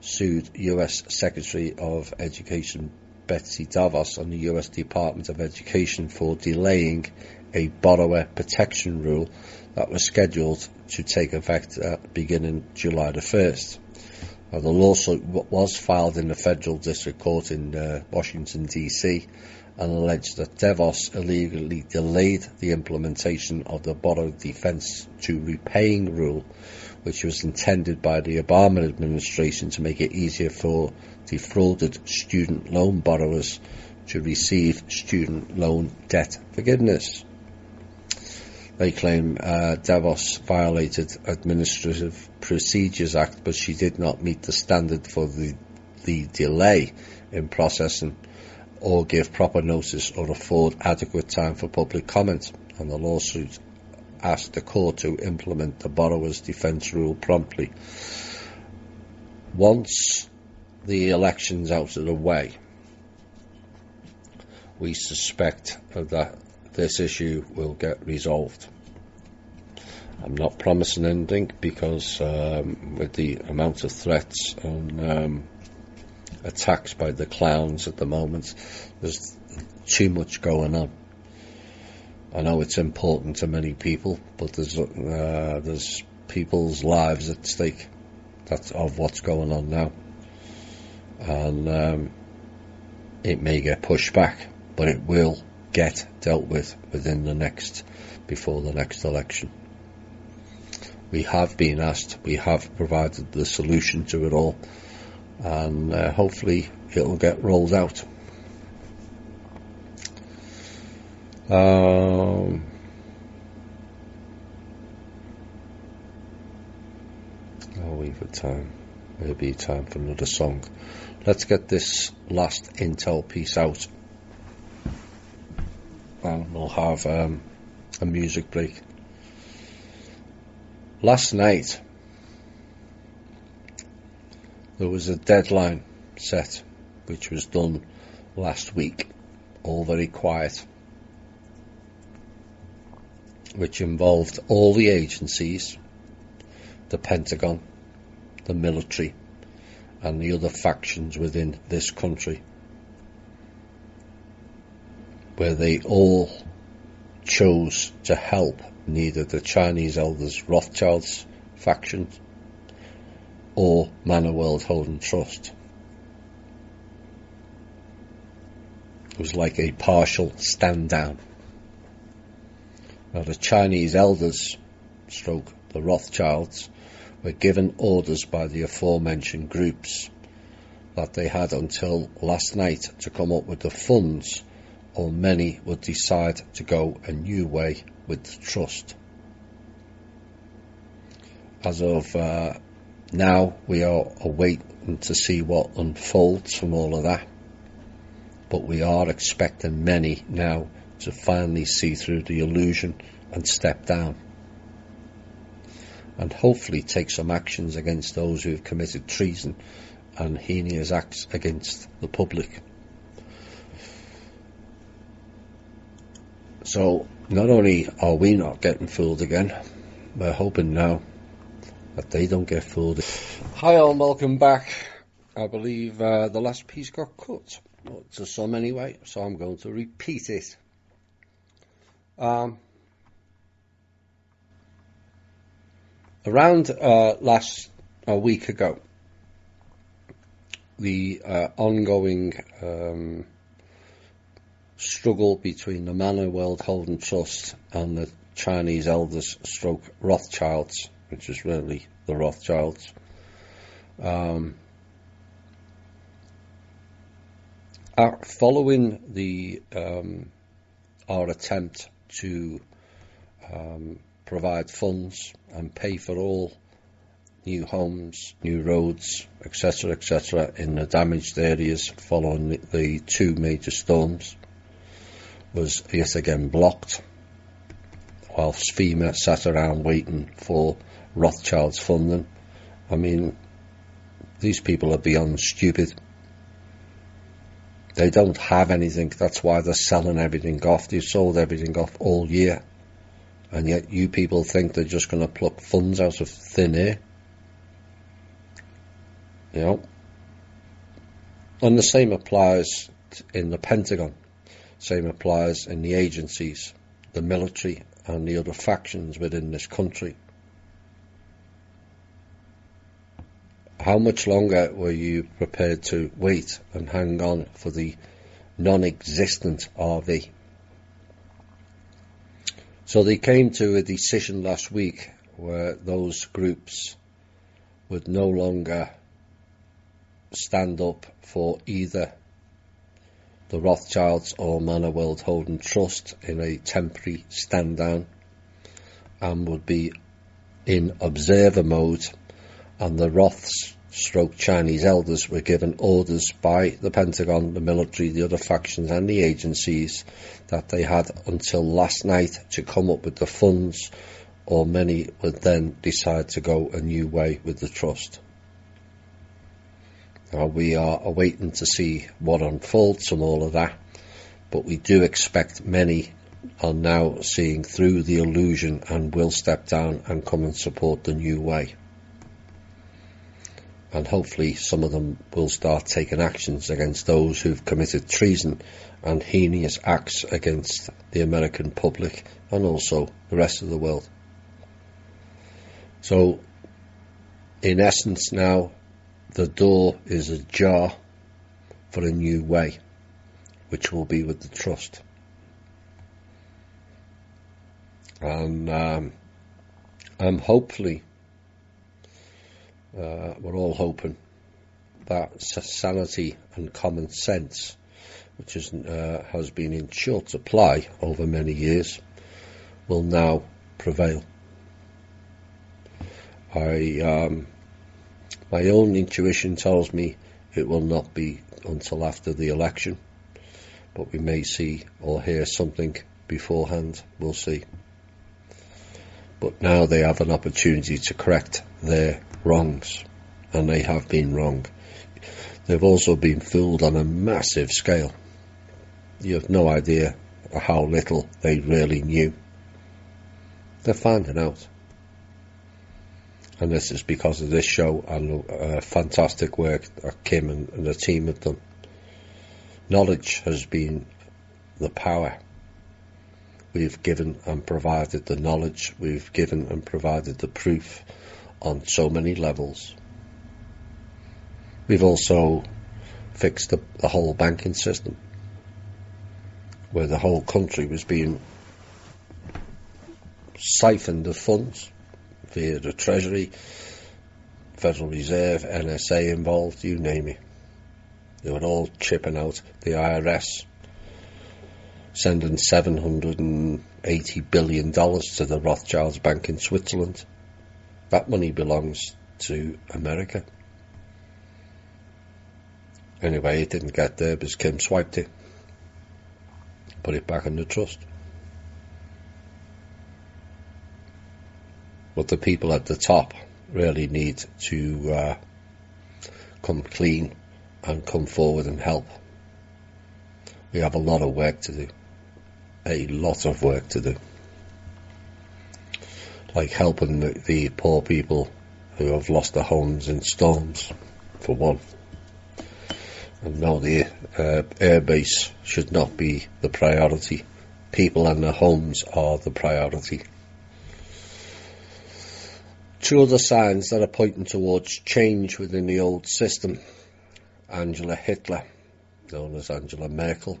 sued US Secretary of Education Betsy DeVos and the US Department of Education for delaying a borrower protection rule that was scheduled to take effect beginning July the 1st. Now, the lawsuit was filed in the Federal District Court in Washington, D.C. and alleged that DeVos illegally delayed the implementation of the Borrower Defense to Repaying rule, which was intended by the Obama administration to make it easier for defrauded student loan borrowers to receive student loan debt forgiveness. They claim DeVos violated Administrative Procedures Act, but she did not meet the standard for the delay in processing or give proper notice or afford adequate time for public comment, and the lawsuit asked the court to implement the borrower's defence rule promptly. Once the election's out of the way, we suspect that this issue will get resolved. I'm not promising anything because with the amount of threats and attacks by the clowns at the moment, there's too much going on. I know it's important to many people, but there's people's lives at stake. That's of what's going on now, and it may get pushed back, but it will get dealt with before the next election. We have been asked, we have provided the solution to it all, and hopefully it'll get rolled out. Are we for time? Maybe time for another song. Let's get this last intel piece out, and we'll have a music break. Last night there was a deadline set, which was done last week, all very quiet, which involved all the agencies, the Pentagon, the military, and the other factions within this country, where they all chose to help neither the Chinese elders Rothschild's faction or Manor World Holding Trust. It was like a partial stand down. Now the Chinese elders, the Rothschilds, were given orders by the aforementioned groups that they had until last night to come up with the funds, or many would decide to go a new way with the trust. As of now, we are awaiting to see what unfolds from all of that, but we are expecting many now to finally see through the illusion and step down, and hopefully take some actions against those who have committed treason and heinous acts against the public. So not only are we not getting fooled again, we're hoping now that they don't get fooled. Hi all, welcome back. I believe the last piece got cut, to some anyway, so I'm going to repeat it. Around a week ago, the ongoing struggle between the Monarch Holding Trust and the Chinese elders stroke Rothschilds, which is really the Rothschilds, following the our attempt to provide funds and pay for all new homes, new roads, etc., in the damaged areas following the two major storms, was yet again blocked, whilst FEMA sat around waiting for Rothschild's funding. I mean, these people are beyond stupid. They don't have anything, that's why they're selling everything off. They've sold everything off all year, and yet you people think they're just going to pluck funds out of thin air. You know, and the same applies in the Pentagon, same applies in the agencies, the military and the other factions within this country. How much longer were you prepared to wait and hang on for the non-existent RV? So they came to a decision last week where those groups would no longer stand up for either the Rothschilds or Monarch Holding Trust in a temporary stand down, and would be in observer mode, and the Roths stroke Chinese elders were given orders by the Pentagon, the military, the other factions and the agencies that they had until last night to come up with the funds, or many would then decide to go a new way with the trust. Now, we are awaiting to see what unfolds from all of that, but we do expect many are now seeing through the illusion and will step down and come and support the new way. And hopefully some of them will start taking actions against those who've committed treason and heinous acts against the American public and also the rest of the world. So, in essence now, the door is ajar for a new way, which will be with the trust. And I'm hopefully, we're all hoping that sanity and common sense, which has been in short supply over many years, will now prevail. My own intuition tells me it will not be until after the election, but we may see or hear something beforehand, we'll see. But now they have an opportunity to correct their wrongs, and they have been wrong. They've also been fooled on a massive scale. You have no idea how little they really knew. They're finding out. And this is because of this show and fantastic work that Kim and the team have done. Knowledge has been the power. We've given and provided the knowledge. We've given and provided the proof on so many levels. We've also fixed the whole banking system, where the whole country was being siphoned of funds via the Treasury, Federal Reserve, NSA involved, you name it. They were all chipping out. The IRS sending $780 billion to the Rothschild's bank in Switzerland. That money belongs to America. Anyway, it didn't get there because Kim swiped it. Put it back in the trust. But the people at the top really need to come clean and come forward and help. We have a lot of work to do. A lot of work to do. Like helping the poor people who have lost their homes in storms, for one. And no, the air base should not be the priority. People and their homes are the priority. Two other signs that are pointing towards change within the old system. Angela Hitler, known as Angela Merkel,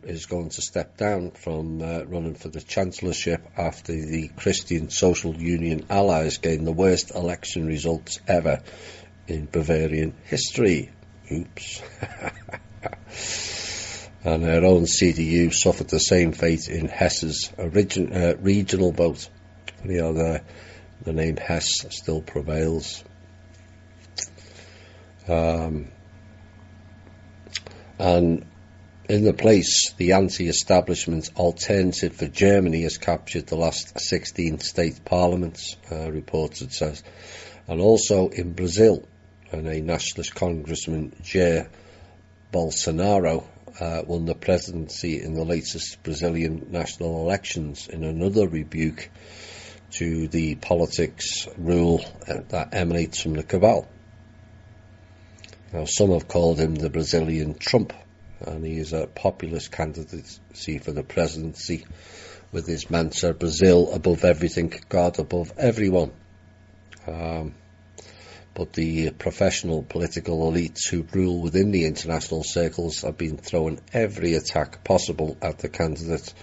is going to step down from running for the chancellorship after the Christian Social Union allies gained the worst election results ever in Bavarian history. Oops. And her own CDU suffered the same fate in Hesse's regional vote. You know, the name Hesse still prevails. And in the place, the anti-establishment Alternative for Germany has captured the last 16 state parliaments, reports it says. And also in Brazil, and a nationalist congressman, Jair Bolsonaro, won the presidency in the latest Brazilian national elections in another rebuke to the politics rule that emanates from the cabal. Now, some have called him the Brazilian Trump, and he is a populist candidacy for the presidency with his mantra, Brazil above everything, God above everyone. But the professional political elites who rule within the international circles have been throwing every attack possible at the candidate,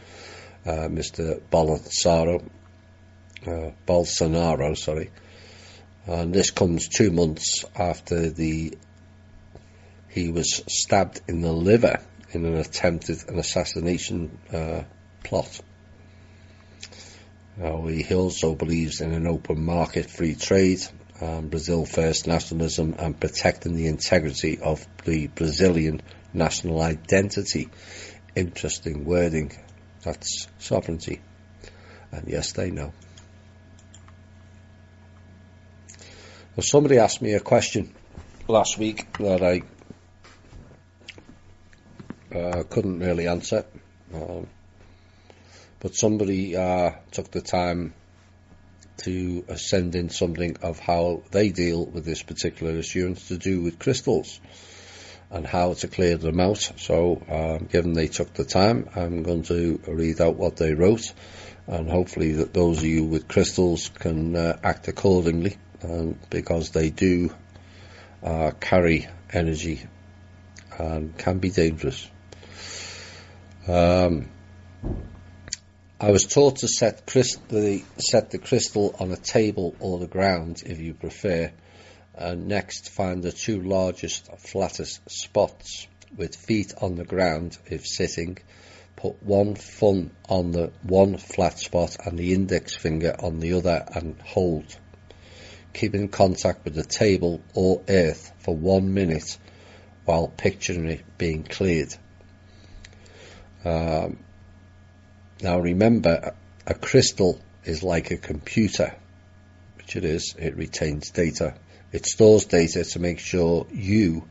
Mr. Bolsonaro, and this comes 2 months after he was stabbed in the liver in an attempted assassination plot. He also believes in an open market, free trade, Brazil first nationalism, and protecting the integrity of the Brazilian national identity. Interesting wording. That's sovereignty. And yes, they know. Well, somebody asked me a question last week that I couldn't really answer, but somebody took the time to send in something of how they deal with this particular issue, and to do with crystals and how to clear them out. So given they took the time, I'm going to read out what they wrote, and hopefully that those of you with crystals can act accordingly, because they do carry energy and can be dangerous. I was taught to set the crystal on a table or the ground, if you prefer, and next find the two largest, flattest spots with feet on the ground if sitting. Put one thumb on the one flat spot and the index finger on the other and hold. Keep in contact with the table or earth for 1 minute while picturing it being cleared. Now remember, a crystal is like a computer, which it is. It retains data. It stores data to make sure you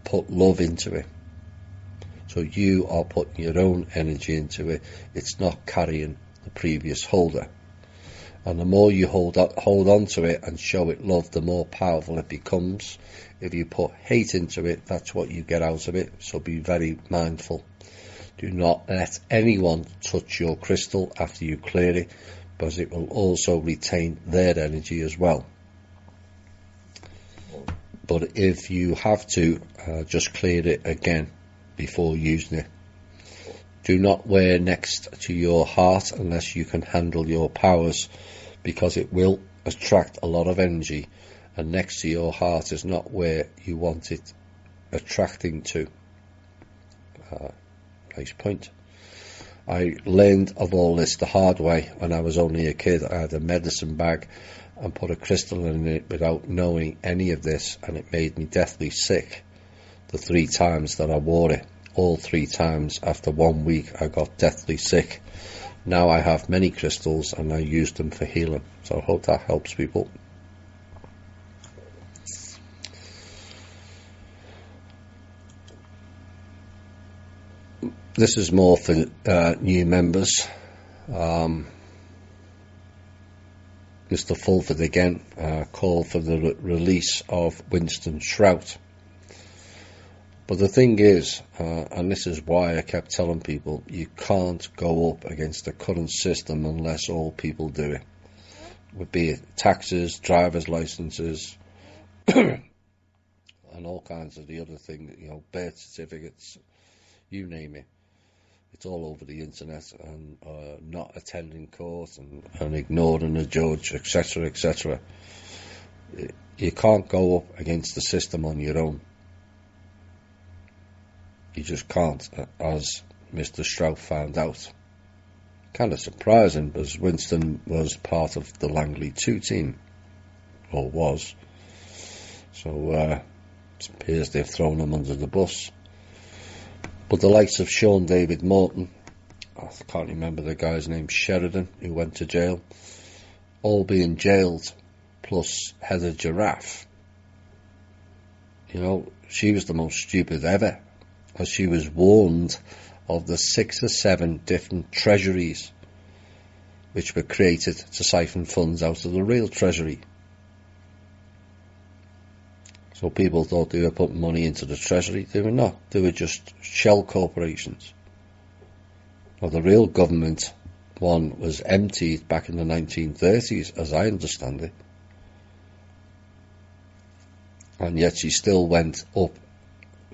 put love into it. So you are putting your own energy into it. It's not carrying the previous holder. And the more you hold on to it and show it love, the more powerful it becomes. If you put hate into it, that's what you get out of it. So be very mindful. Do not let anyone touch your crystal after you clear it, because it will also retain their energy as well. But if you have to, just clear it again before using it. Do not wear next to your heart unless you can handle your powers, because it will attract a lot of energy, and next to your heart is not where you want it attracting to. Nice point. I learned of all this the hard way when I was only a kid. I had a medicine bag and put a crystal in it without knowing any of this, and it made me deathly sick the 3 times that I wore it. All 3 times after 1 week I got deathly sick. Now I have many crystals and I use them for healing. So I hope that helps people. This is more for new members. Mr. Fulford again called for the release of Winston Shrout. But the thing is, and this is why I kept telling people, you can't go up against the current system unless all people do it. Be it taxes, driver's licenses, and all kinds of the other things, birth certificates, you name it. It's all over the internet, and not attending court and ignoring a judge, etc., etc. You can't go up against the system on your own. You just can't, as Mr. Shrout found out. Kind of surprising, because Winston was part of the Langley 2 team, or was. So it appears they've thrown him under the bus. But the likes of Sean David Morton, I can't remember the guy's name, Sheridan, who went to jail, all being jailed, plus Heather Giraffe. She was the most stupid ever, as she was warned of the 6 or 7 different treasuries which were created to siphon funds out of the real treasury. So people thought they were putting money into the treasury. They were not. They were just shell corporations. Well, the real government one was emptied back in the 1930s, as I understand it. And yet she still went up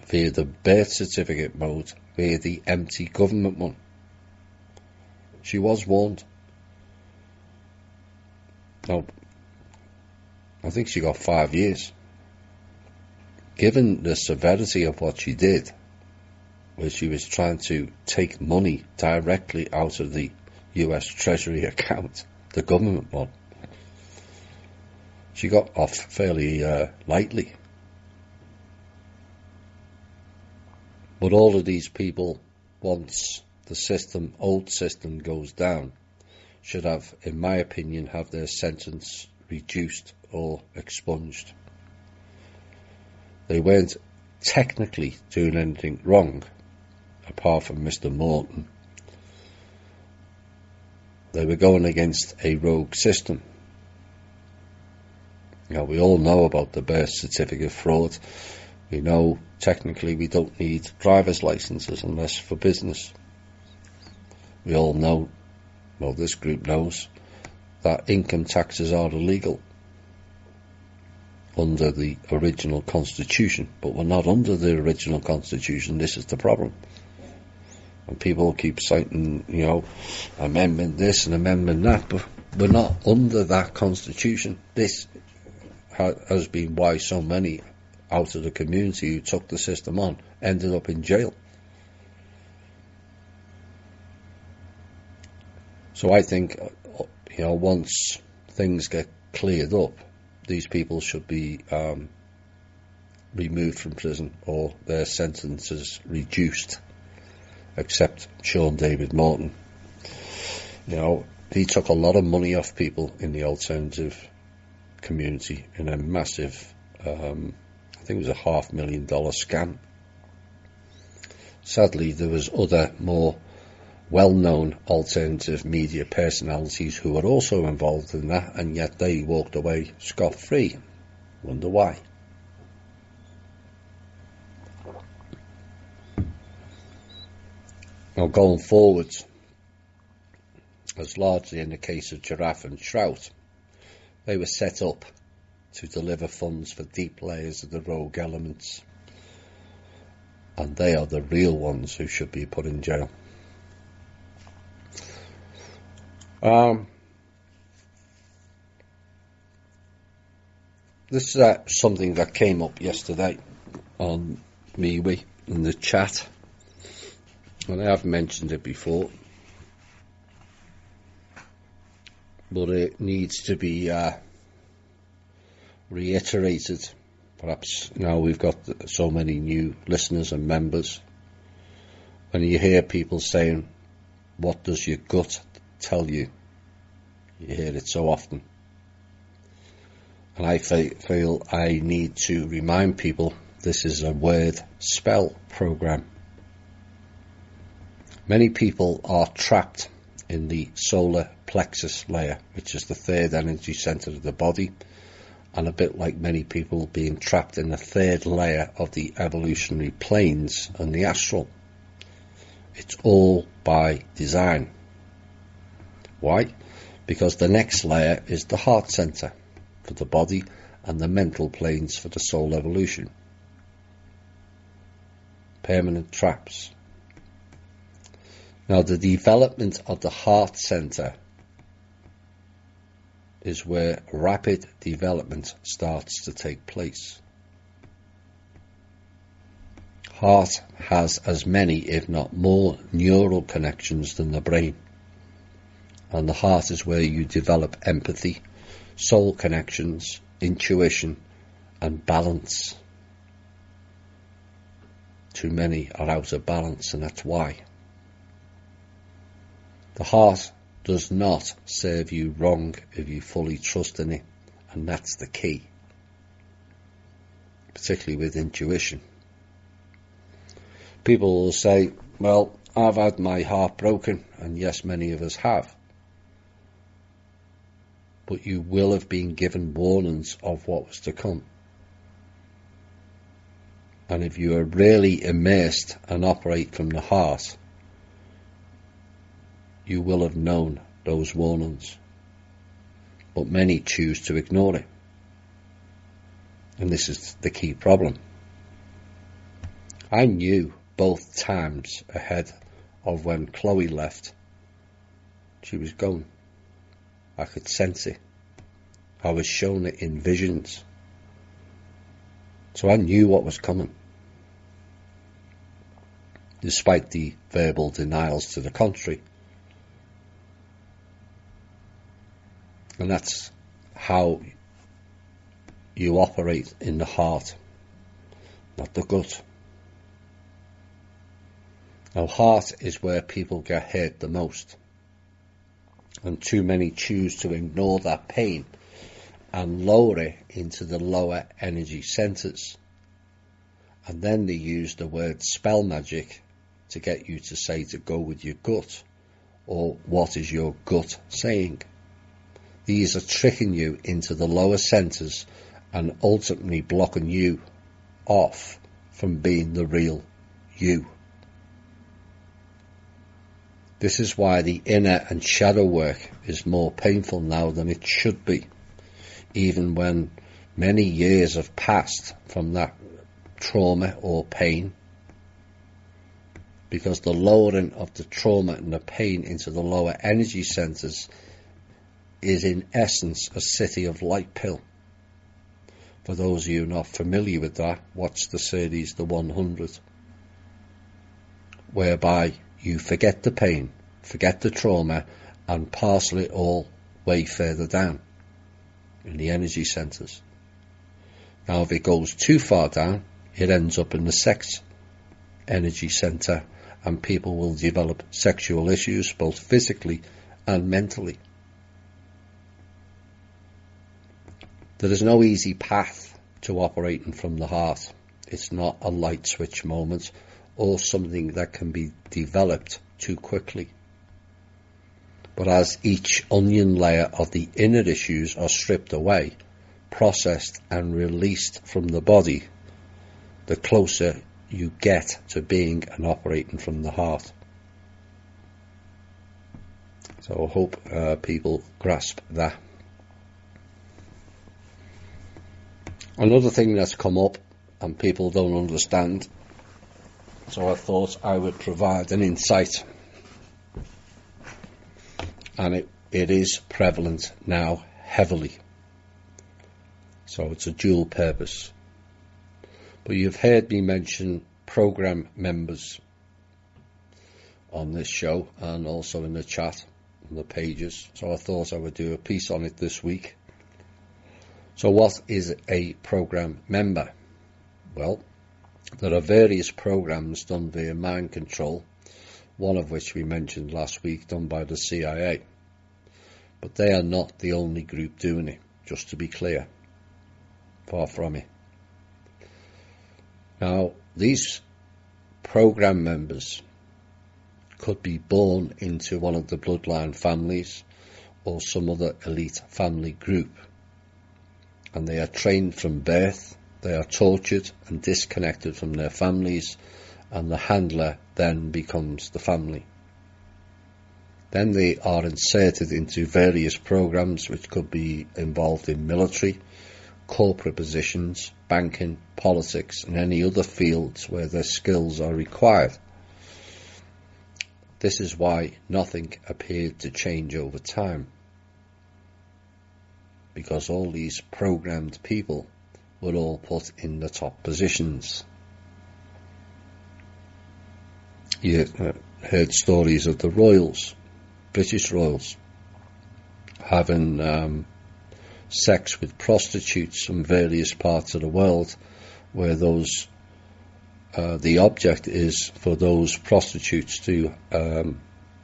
via the birth certificate mode, via the empty government one. She was warned. Now, I think she got 5 years. Given the severity of what she did, where she was trying to take money directly out of the US Treasury account, the government one, she got off fairly lightly. But all of these people, once the old system goes down, should have, in my opinion, have their sentence reduced or expunged. They weren't technically doing anything wrong, apart from Mr. Morton. They were going against a rogue system. We all know about the birth certificate fraud. We know technically we don't need driver's licenses unless for business. We all know, well, this group knows, that income taxes are illegal under the original constitution, but we're not under the original constitution. This is the problem. And people keep citing, amendment this and amendment that, but we're not under that constitution. This has been why so many out of the community who took the system on ended up in jail. So I think, once things get cleared up, these people should be removed from prison or their sentences reduced, except Sean David Morton. He took a lot of money off people in the alternative community in a massive, I think it was a $500,000 scam. Sadly, there was other more well-known alternative media personalities who were also involved in that, and yet they walked away scot-free. Wonder why. Now, going forward, as largely in the case of Giraffe and Shrout, they were set up to deliver funds for deep layers of the rogue elements, and they are the real ones who should be put in jail. This is something that came up yesterday on MeWe in the chat, and I have mentioned it before, but it needs to be reiterated. Perhaps now we've got so many new listeners and members, when you hear people saying, "What does your gut tell you?" You hear it so often. And I feel I need to remind people this is a word spell program. Many people are trapped in the solar plexus layer, which is the third energy center of the body, and a bit like many people being trapped in the third layer of the evolutionary planes and the astral. It's all by design. Why? Because the next layer is the heart center for the body and the mental planes for the soul evolution. Permanent traps. Now, the development of the heart center is where rapid development starts to take place. Heart has as many, if not more, neural connections than the brain. And the heart is where you develop empathy, soul connections, intuition, and balance. Too many are out of balance, and that's why. The heart does not serve you wrong if you fully trust in it, and that's the key, particularly with intuition. People will say, "Well, I've had my heart broken," and yes, many of us have. But you will have been given warnings of what was to come. And if you are really immersed and operate from the heart, you will have known those warnings. But many choose to ignore it. And this is the key problem. I knew both times ahead of when Chloe left, she was gone. I could sense it. I was shown it in visions. So I knew what was coming. Despite the verbal denials to the contrary. And that's how you operate in the heart, not the gut. Now, heart is where people get hurt the most. And too many choose to ignore that pain and lower it into the lower energy centers. And then they use the word spell magic to get you to say to go with your gut, or what is your gut saying? These are tricking you into the lower centers and ultimately blocking you off from being the real you. This is why the inner and shadow work is more painful now than it should be, even when many years have passed from that trauma or pain, because the lowering of the trauma and the pain into the lower energy centers is in essence a city of light pill. For those of you not familiar with that, watch the series The 100, whereby you forget the pain, forget the trauma, and parcel it all way further down in the energy centers. Now, if it goes too far down, it ends up in the sex energy center, and people will develop sexual issues, both physically and mentally. There is no easy path to operating from the heart. It's not a light switch moment or something that can be developed too quickly. But as each onion layer of the inner issues are stripped away, processed and released from the body, the closer you get to being and operating from the heart. So I hope people grasp that. Another thing that's come up and people don't understand, so I thought I would provide an insight, and it is prevalent now heavily, so it's a dual purpose. But you've heard me mention programme members on this show and also in the chat, on the pages, so I thought I would do a piece on it this week. So what is a programme member? Well, there are various programmes done via mind control, one of which we mentioned last week, done by the CIA. But they are not the only group doing it, just to be clear. Far from it. Now, these programme members could be born into one of the bloodline families or some other elite family group, and they are trained from birth. They are tortured and disconnected from their families, and the handler then becomes the family. Then they are inserted into various programs which could be involved in military, corporate positions, banking, politics, and any other fields where their skills are required. This is why nothing appeared to change over time, because all these programmed people were all put in the top positions. You heard stories of the royals, British royals, having sex with prostitutes from various parts of the world, where those the object is for those prostitutes to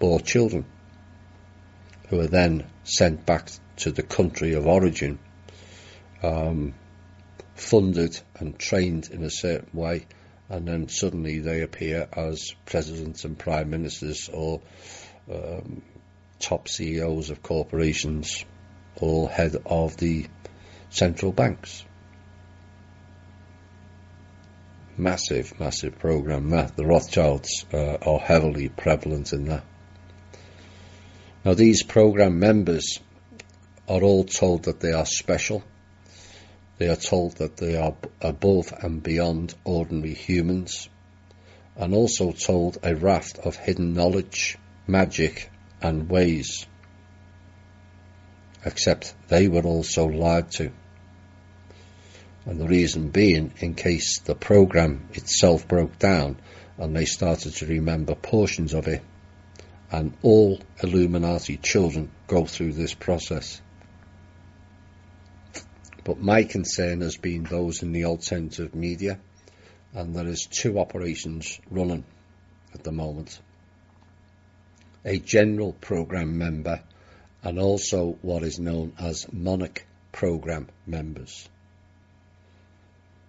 bore children, who are then sent back to the country of origin, funded and trained in a certain way, and then suddenly they appear as presidents and prime ministers or top CEOs of corporations or head of the central banks. Massive program that. The Rothschilds are heavily prevalent in that. Now, these program members are all told that they are special. They are told that they are above and beyond ordinary humans, and also told a raft of hidden knowledge, magic and ways. Except they were also lied to. And the reason being, in case the program itself broke down and they started to remember portions of it, and all Illuminati children go through this process. But my concern has been those in the alternative media, and there is two operations running at the moment. A general program member and also what is known as Monarch program members.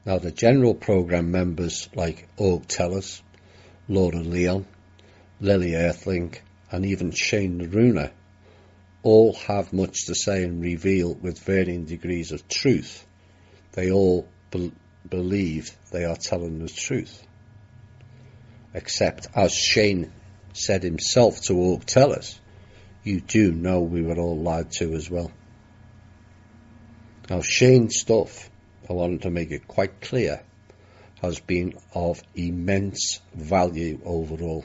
Now, the general program members like Org Tellers, Laura Leon, Lily Earthling and even Shane Naruna all have much to say and reveal with varying degrees of truth. They all believe they are telling the truth. Except, as Shane said himself to Org Tellers, you do know we were all lied to as well. Now, Shane's stuff, I wanted to make it quite clear, has been of immense value overall.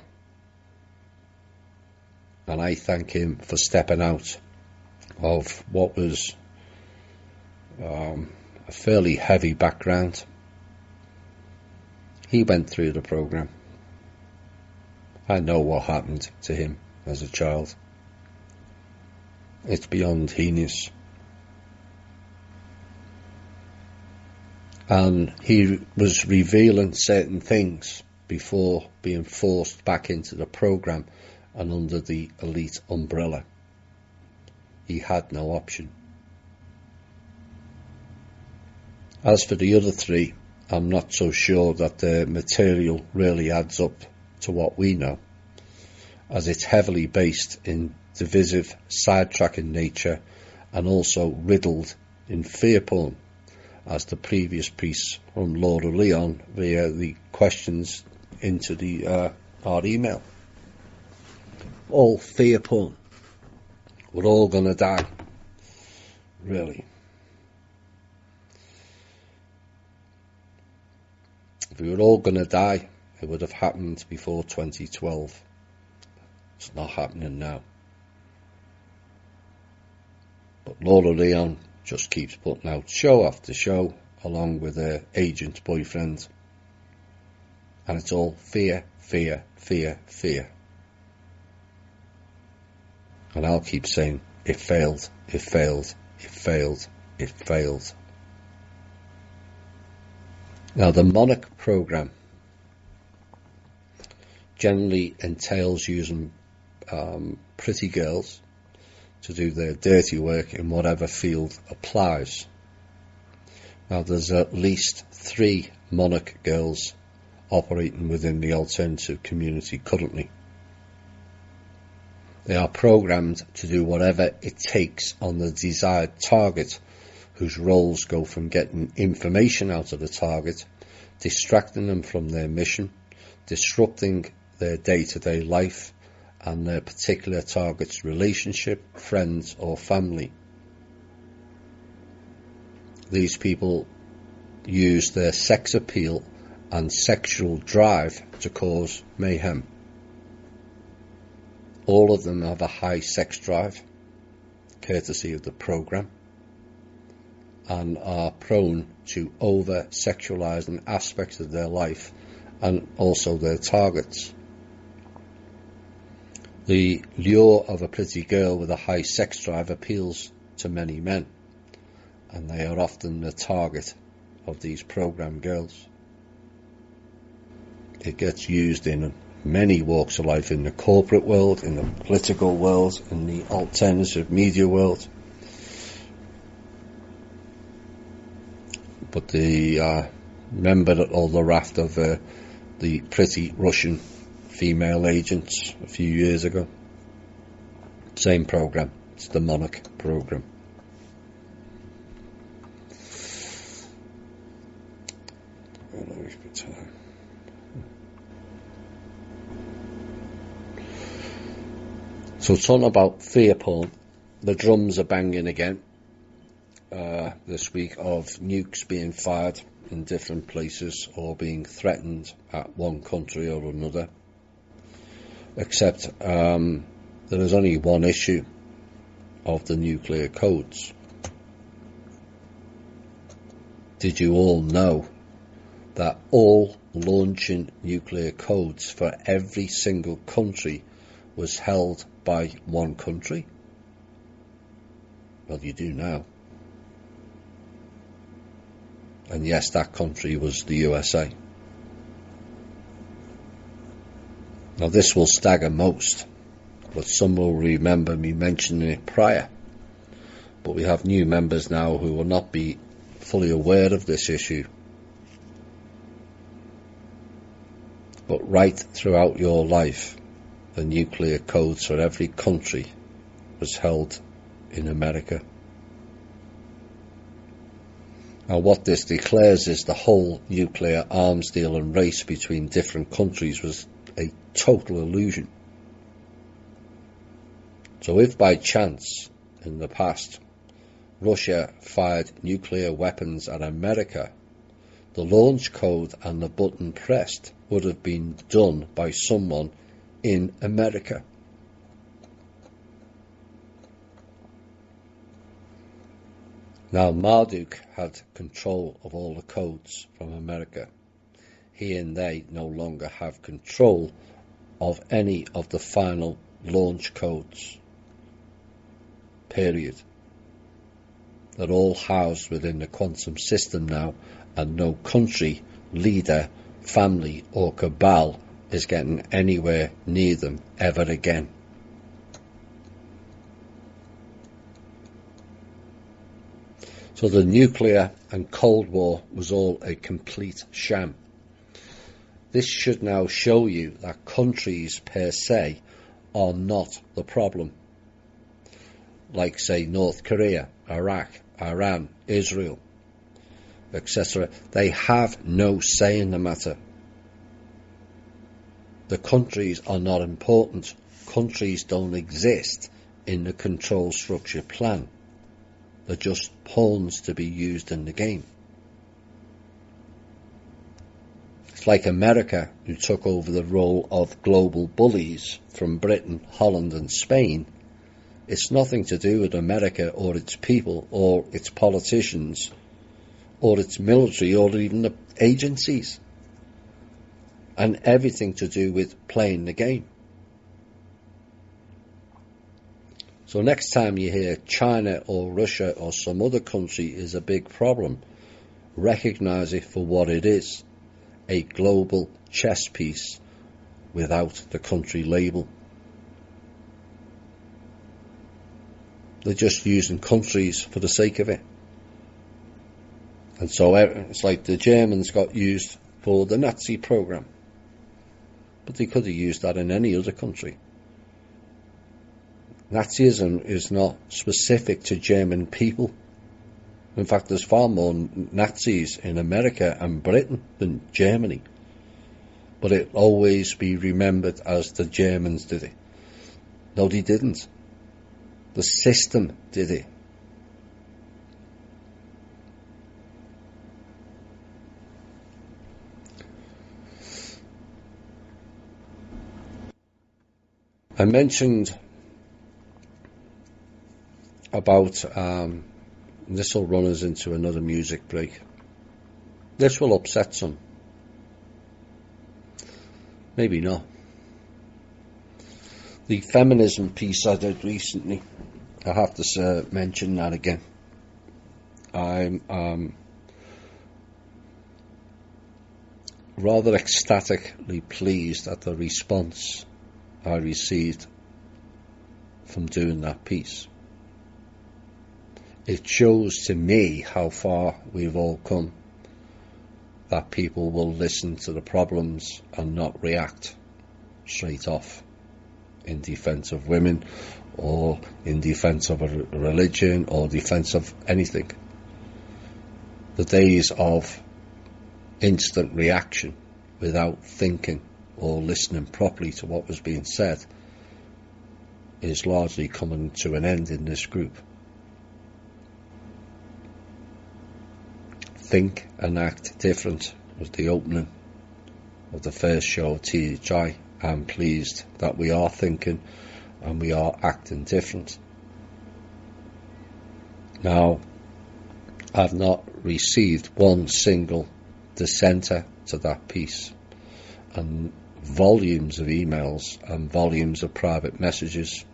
And I thank him for stepping out of what was a fairly heavy background. He went through the program. I know what happened to him as a child. It's beyond heinous. And he was revealing certain things before being forced back into the program and under the elite umbrella. He had no option. As for the other three, I'm not so sure that their material really adds up to what we know, as it's heavily based in divisive, sidetracking nature and also riddled in fear porn, as the previous piece from Laura Leon via the questions into our email. All fear porn. We're all going to die. Really. If we were all going to die, it would have happened before 2012. It's not happening now. But Laura Leon just keeps putting out show after show, along with her agent boyfriend, And it's all fear, fear, fear, fear. And I'll keep saying, it failed, it failed, it failed, it failed. Now, the Monarch program generally entails using pretty girls to do their dirty work in whatever field applies. Now, there's at least 3 Monarch girls operating within the alternative community currently. They are programmed to do whatever it takes on the desired target, whose roles go from getting information out of the target, distracting them from their mission, disrupting their day-to-day life and their particular target's relationship, friends or family. These people use their sex appeal and sexual drive to cause mayhem. All of them have a high sex drive, courtesy of the program, and are prone to over-sexualizing aspects of their life and also their targets. The lure of a pretty girl with a high sex drive appeals to many men, and they are often the target of these program girls. It gets used in many walks of life, in the corporate world, in the political world, in the alternative media world. But remember that all the raft of the pretty Russian female agents a few years ago? Same program. It's the Monarch program. So talking about fear porn, the drums are banging again this week of nukes being fired in different places or being threatened at one country or another. Except there is only one issue of the nuclear codes. Did you all know that all launching nuclear codes for every single country was held by one country? Well, you do now. And yes, that country was the USA. Now, this will stagger most, but some will remember me mentioning it prior. But we have new members now who will not be fully aware of this issue. But right throughout your life, the nuclear codes for every country was held in America. Now, what this declares is the whole nuclear arms deal and race between different countries was a total illusion. So if by chance in the past Russia fired nuclear weapons at America, the launch code and the button pressed would have been done by someone in America. Now, Marduk had control of all the codes from America. He and they no longer have control of any of the final launch codes. Period. They're all housed within the quantum system now, and no country, leader, family or cabal is getting anywhere near them ever again. So the nuclear and Cold War was all a complete sham. This should now show you that countries per se are not the problem. Like, say, North Korea, Iraq, Iran, Israel, etc. They have no say in the matter. The countries are not important. Countries don't exist in the control structure plan. They're just pawns to be used in the game. It's like America, who took over the role of global bullies from Britain, Holland and Spain. It's nothing to do with America or its people or its politicians or its military or even the agencies. and everything to do with playing the game. So next time you hear China or Russia or some other country is a big problem, recognise it for what it is, a global chess piece without the country label. They're just using countries for the sake of it. And so it's like the Germans got used for the Nazi program, but they could have used that in any other country. Nazism is not specific to German people. In fact, there's far more Nazis in America and Britain than Germany. But it'll always be remembered as the Germans did it. No, they didn't. The system did it. I mentioned about, this will run us into another music break. This will upset some. Maybe not. The feminism piece I did recently, I have to mention that again. I'm rather ecstatically pleased at the response I received from doing that piece. It shows to me how far we've all come, that people will listen to the problems and not react straight off in defence of women or in defence of a religion or defence of anything. The days of instant reaction without thinking or listening properly to what was being said is largely coming to an end in this group. Think and act different was the opening of the first show of THI. I'm pleased that we are thinking and we are acting different. Now, I've not received one single dissenter to that piece, and volumes of emails and volumes of private messages,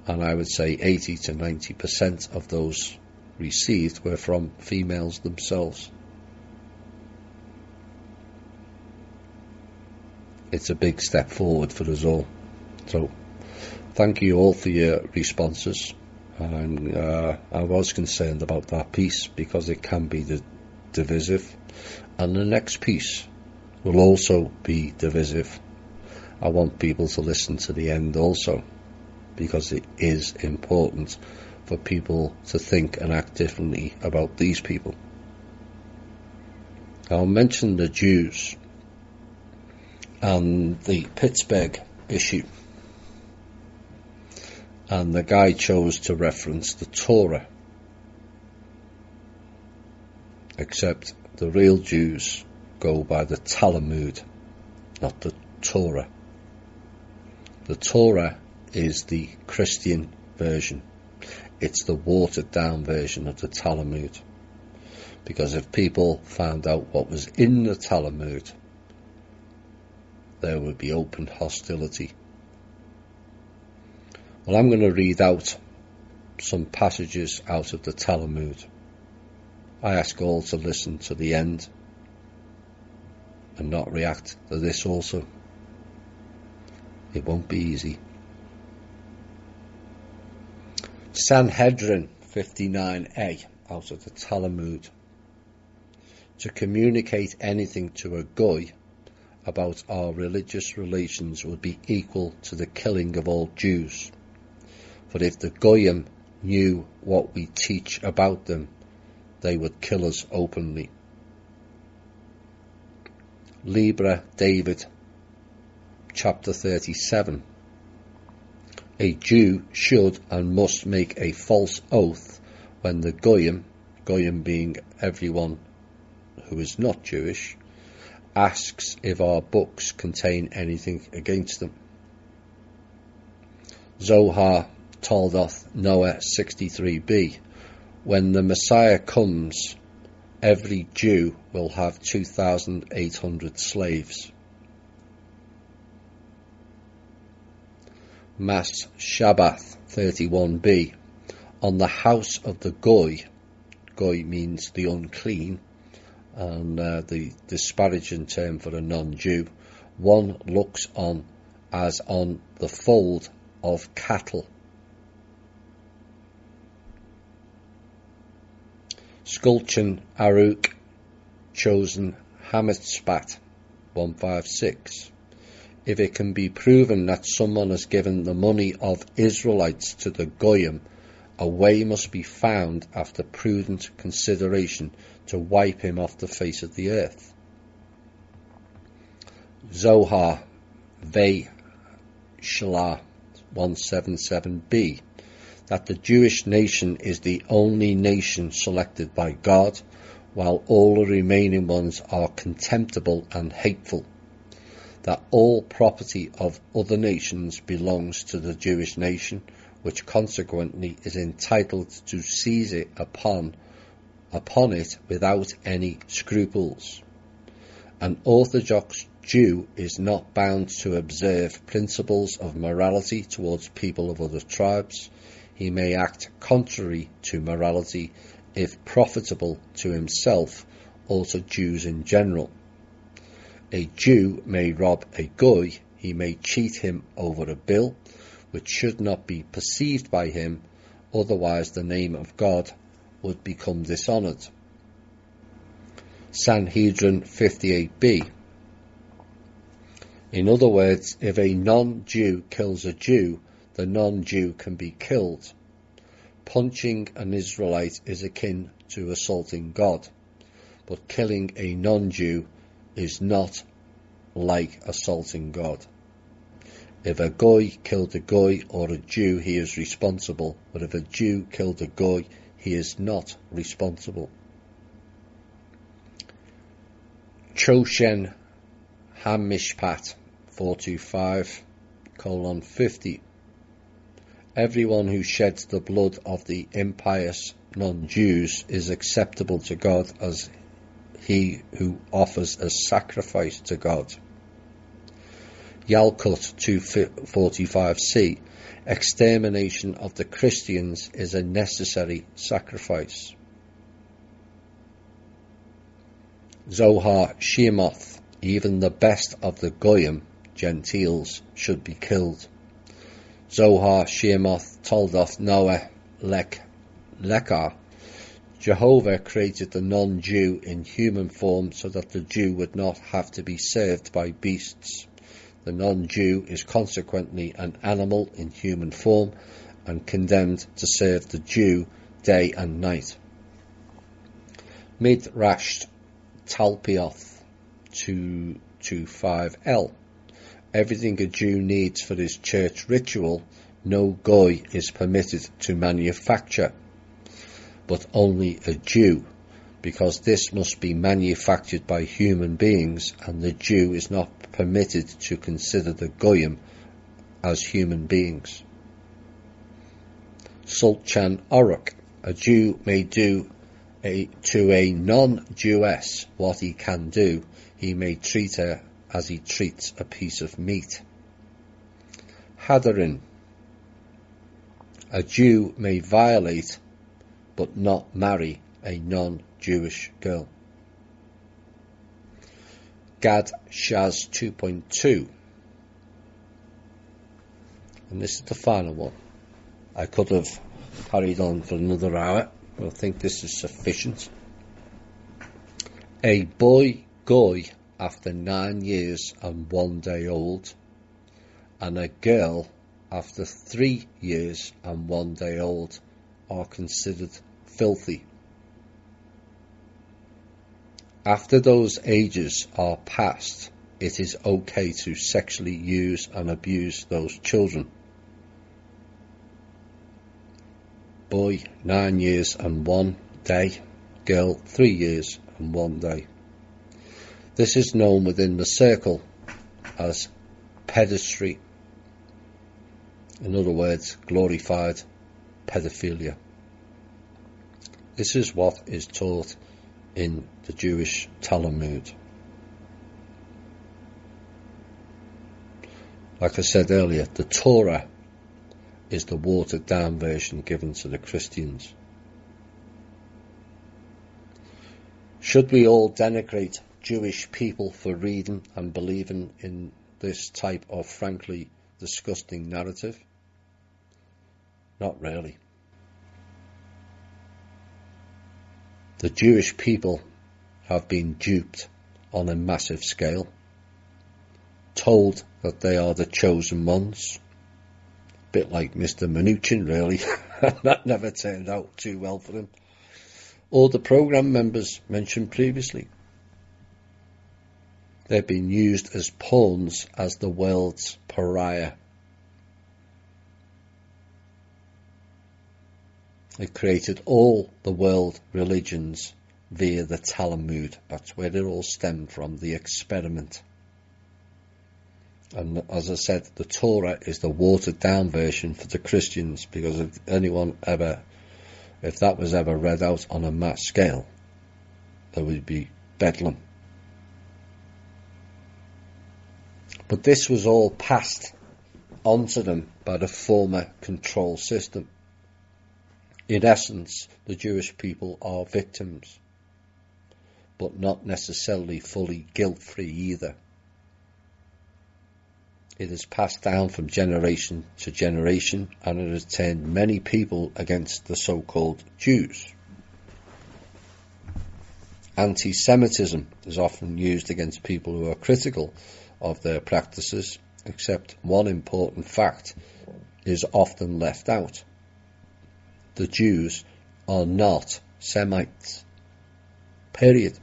and I would say 80 to 90% of those received were from females themselves. It's a big step forward for us all. So thank you all for your responses. And I was concerned about that piece because it can be divisive, and the next piece will also be divisive. I want people to listen to the end also, because it is important for people to think and act differently about these people. I'll mention the Jews and the Pittsburgh issue. And the guy chose to reference the Torah, except the real Jews go by the Talmud, not the Torah. The Torah is the Christian version. It's the watered down version of the Talmud, because if people found out what was in the Talmud, there would be open hostility. Well, I'm going to read out some passages out of the Talmud. I ask all to listen to the end and not react to this also. It won't be easy. Sanhedrin 59a out of the Talmud. To communicate anything to a goy about our religious relations would be equal to the killing of all Jews. For if the goyim knew what we teach about them, they would kill us openly. Libra David, chapter 37. A Jew should and must make a false oath when the goyim being everyone who is not Jewish, asks if our books contain anything against them. Zohar Toldoth Noah 63b. When the Messiah comes, every Jew will have 2,800 slaves. Mas Shabbath 31b, on the house of the Goy. Goy means the unclean, and the disparaging term for a non-Jew. One looks on as on the fold of cattle. Skulchan Aruk chosen Hamitzpat 156. If it can be proven that someone has given the money of Israelites to the Goyim, a way must be found after prudent consideration to wipe him off the face of the earth. Zohar Ve Shlah 177b, that the Jewish nation is the only nation selected by God, while all the remaining ones are contemptible and hateful, that all property of other nations belongs to the Jewish nation, which consequently is entitled to seize it upon it without any scruples. An Orthodox Jew is not bound to observe principles of morality towards people of other tribes. He may act contrary to morality if profitable to himself or to Jews in general. A Jew may rob a Goy, he may cheat him over a bill, which should not be perceived by him, otherwise the name of God would become dishonoured. Sanhedrin 58b. In other words, if a non-Jew kills a Jew, the non-Jew can be killed. Punching an Israelite is akin to assaulting God, but killing a non-Jew is not like assaulting God. If a Goy killed a Goy or a Jew, he is responsible, but if a Jew killed a Goy, he is not responsible. Choshen Hamishpat 425:50. Everyone who sheds the blood of the impious non-Jews is acceptable to God as he who offers a sacrifice to God. Yalkut 245c. Extermination of the Christians is a necessary sacrifice. Zohar Shemoth. Even the best of the Goyim, Gentiles, should be killed. Zohar Shemoth Toldoth Noah Lekar. Jehovah created the non-Jew in human form so that the Jew would not have to be served by beasts. The non-Jew is consequently an animal in human form and condemned to serve the Jew day and night. Midrash Talpioth 225l. Everything a Jew needs for his church ritual, no Goy is permitted to manufacture, but only a Jew, because this must be manufactured by human beings, and the Jew is not permitted to consider the Goyim as human beings. Sulchan Oruk. A Jew may do to a non-Jewess what he can do. He may treat her as he treats a piece of meat. Hadarin. A Jew may violate but not marry a non-Jewish girl. Gad Shaz 2.2. And this is the final one. I could have carried on for another hour, but I think this is sufficient. A boy Goy after 9 years and 1 day old, and a girl after 3 years and 1 day old are considered filthy. After those ages are past, it is okay to sexually use and abuse those children. Boy 9 years and 1 day, girl 3 years and 1 day. This is known within the circle as pedestry. In other words, glorified pedophilia. This is what is taught in the Jewish Talmud. Like I said earlier, the Torah is the watered down version given to the Christians. Should we all denigrate Jewish people for reading and believing in this type of frankly disgusting narrative? Not really. The Jewish people have been duped on a massive scale, told that they are the chosen ones, a bit like Mr. Mnuchin really, that never turned out too well for him, or the programme members mentioned previously. They've been used as pawns as the world's pariah. They created all the world religions via the Talmud. That's where it all stemmed from, the experiment. And as I said, the Torah is the watered down version for the Christians, because if that was ever read out on a mass scale, there would be bedlam. But this was all passed onto them by the former control system. In essence, the Jewish people are victims, but not necessarily fully guilt-free either. It is passed down from generation to generation, and it has turned many people against the so-called Jews. Anti-Semitism is often used against people who are critical of their practices, except one important fact is often left out. The Jews are not Semites. Period.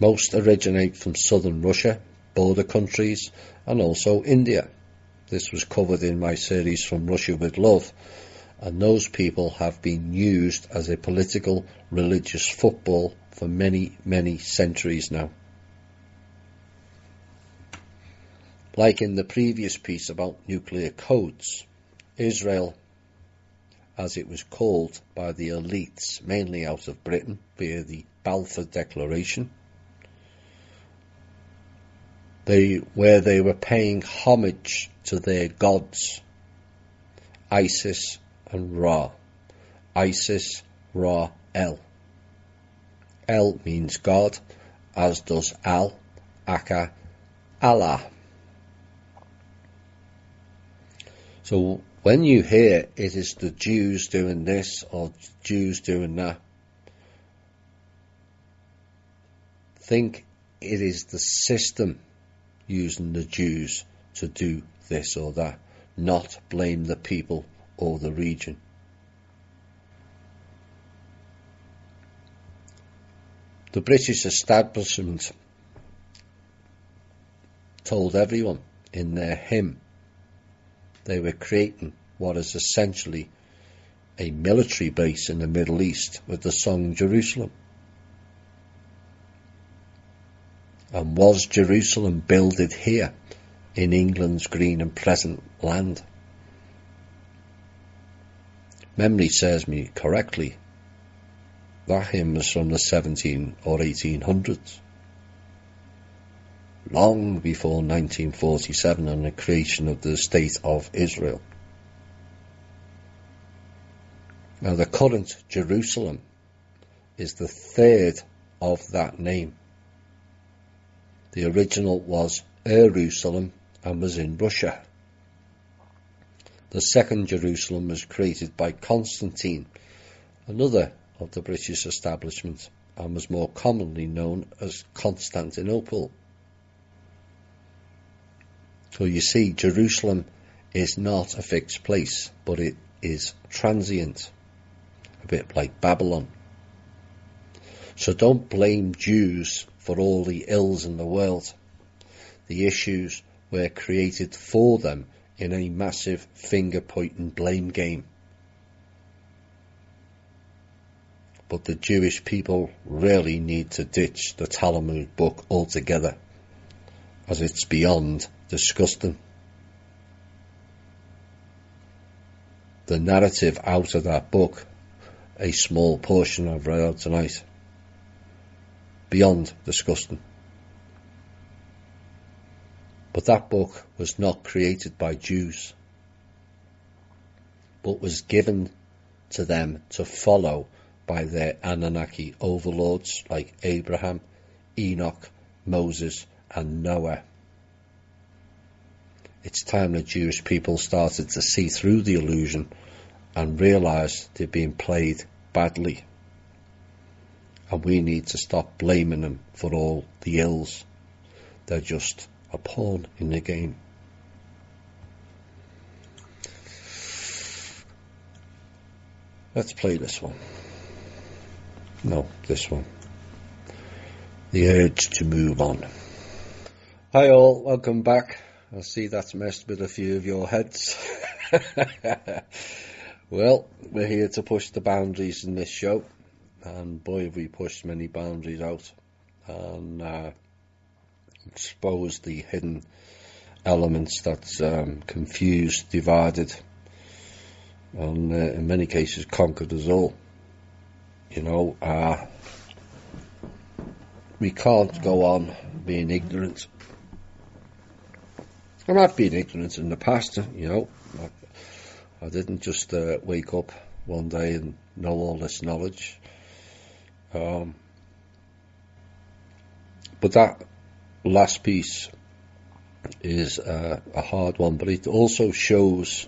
Most originate from southern Russia, border countries, and also India. This was covered in my series From Russia with Love, and those people have been used as a political, religious football for many, many centuries now. Like in the previous piece about nuclear codes, Israel, as it was called by the elites, mainly out of Britain, via the Balfour Declaration, where they were paying homage to their gods, Isis and Ra. Isis, Ra, El. El means God, as does Al, Aka, Allah. So when you hear it is the Jews doing this or Jews doing that, think it is the system using the Jews to do this or that, not blame the people or the region. The British establishment told everyone in their hymn they were creating what is essentially a military base in the Middle East with the song Jerusalem. And was Jerusalem builded here in England's green and pleasant land? Memory serves me correctly, that hymn was from the 17 or 1800s, long before 1947 and the creation of the State of Israel. Now the current Jerusalem is the third of that name. The original was Jerusalem and was in Russia. The second Jerusalem was created by Constantine, another of the British establishment, and was more commonly known as Constantinople. So you see, Jerusalem is not a fixed place, but it is transient, a bit like Babylon. So don't blame Jews for all the ills in the world. The issues were created for them in a massive finger-pointing blame game. But the Jewish people really need to ditch the Talmud book altogether, as it's beyond disgusting. The narrative out of that book, a small portion I've read out tonight, beyond disgusting. But that book was not created by Jews. but was given to them to follow by their Anunnaki overlords like Abraham, Enoch, Moses and Noah. It's time the Jewish people started to see through the illusion and realise they're being played badly. And we need to stop blaming them for all the ills. They're just a pawn in the game. Let's play this one. No, this one. The urge to move on. Hi all, welcome back. I see that's messed with a few of your heads. Well, we're here to push the boundaries in this show. And boy, have we pushed many boundaries out. And expose the hidden elements that's confused, divided, and in many cases conquered us all. You know, we can't go on being ignorant. And I've been ignorant in the past, you know. I didn't just wake up one day and know all this knowledge. But that last piece is a hard one, but it also shows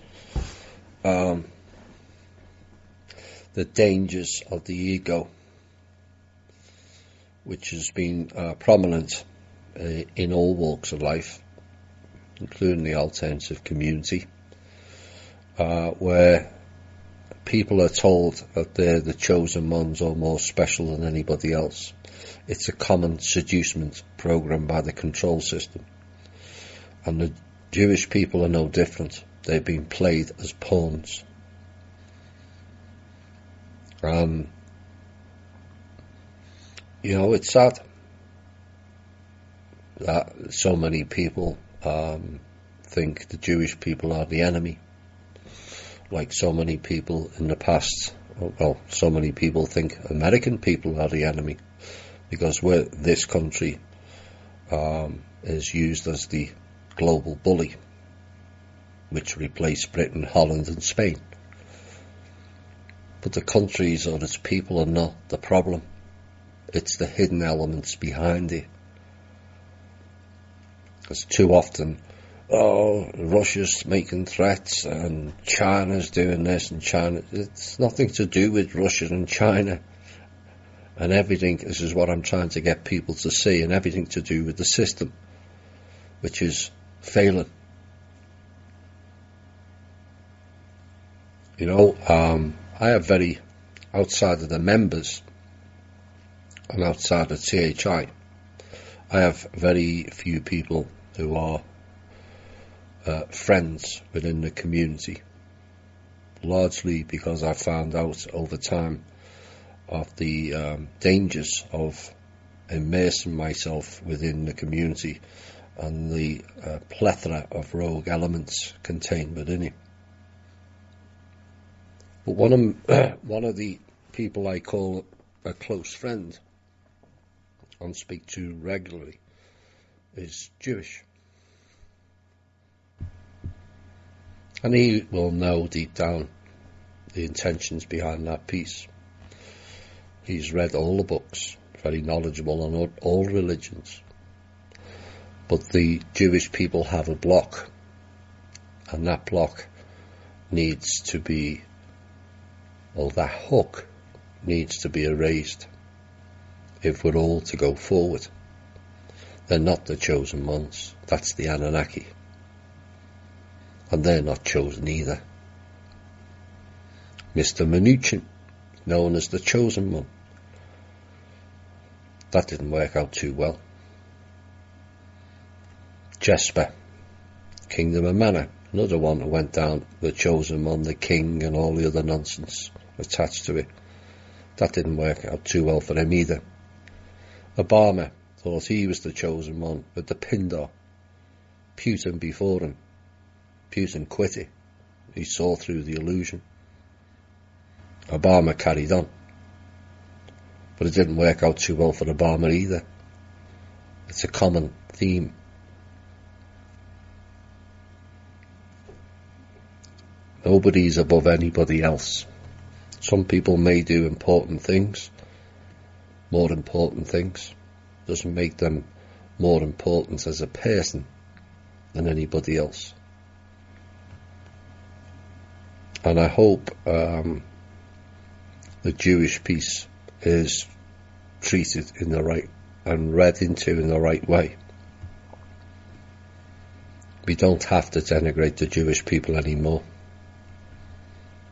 the dangers of the ego, which has been prominent in all walks of life, including the alternative community, where people are told that they're the chosen ones or more special than anybody else. It's a common seducement program by the control system. And the Jewish people are no different. They've been played as pawns. You know, it's sad that so many people think the Jewish people are the enemy. Like so many people in the past, well, so many people think American people are the enemy, because this country is used as the global bully, which replaced Britain, Holland and Spain. But the countries or its people are not the problem. It's the hidden elements behind it. Because too often, Russia's making threats and China's doing this and China. It's nothing to do with Russia and China. And everything, this is what I'm trying to get people to see, and everything to do with the system, which is failing. You know, I have outside of the members and outside of THI, I have very few people who are friends within the community, largely because I found out over time of the dangers of immersing myself within the community and the plethora of rogue elements contained within it. But one of the people I call a close friend and speak to regularly is Jewish. And he will know deep down the intentions behind that piece. He's read all the books, very knowledgeable on all religions. But the Jewish people have a block, and that block needs to be, or that hook needs to be erased if we're all to go forward. They're not the chosen ones. That's the Anunnaki. And they're not chosen either. Mr. Mnuchin, known as the chosen one. That didn't work out too well. Jesper, Kingdom of Manor, another one who went down, the chosen one, the king and all the other nonsense attached to it. That didn't work out too well for him either. Obama thought he was the chosen one with the Pindar. Putin before him. Putin quit it. He saw through the illusion. Obama carried on. But it didn't work out too well for Obama either. It's a common theme. Nobody's above anybody else. Some people may do important things, more important things. Doesn't make them more important as a person than anybody else. And I hope the Jewish piece is treated in the right and read into in the right way. We don't have to denigrate the Jewish people anymore.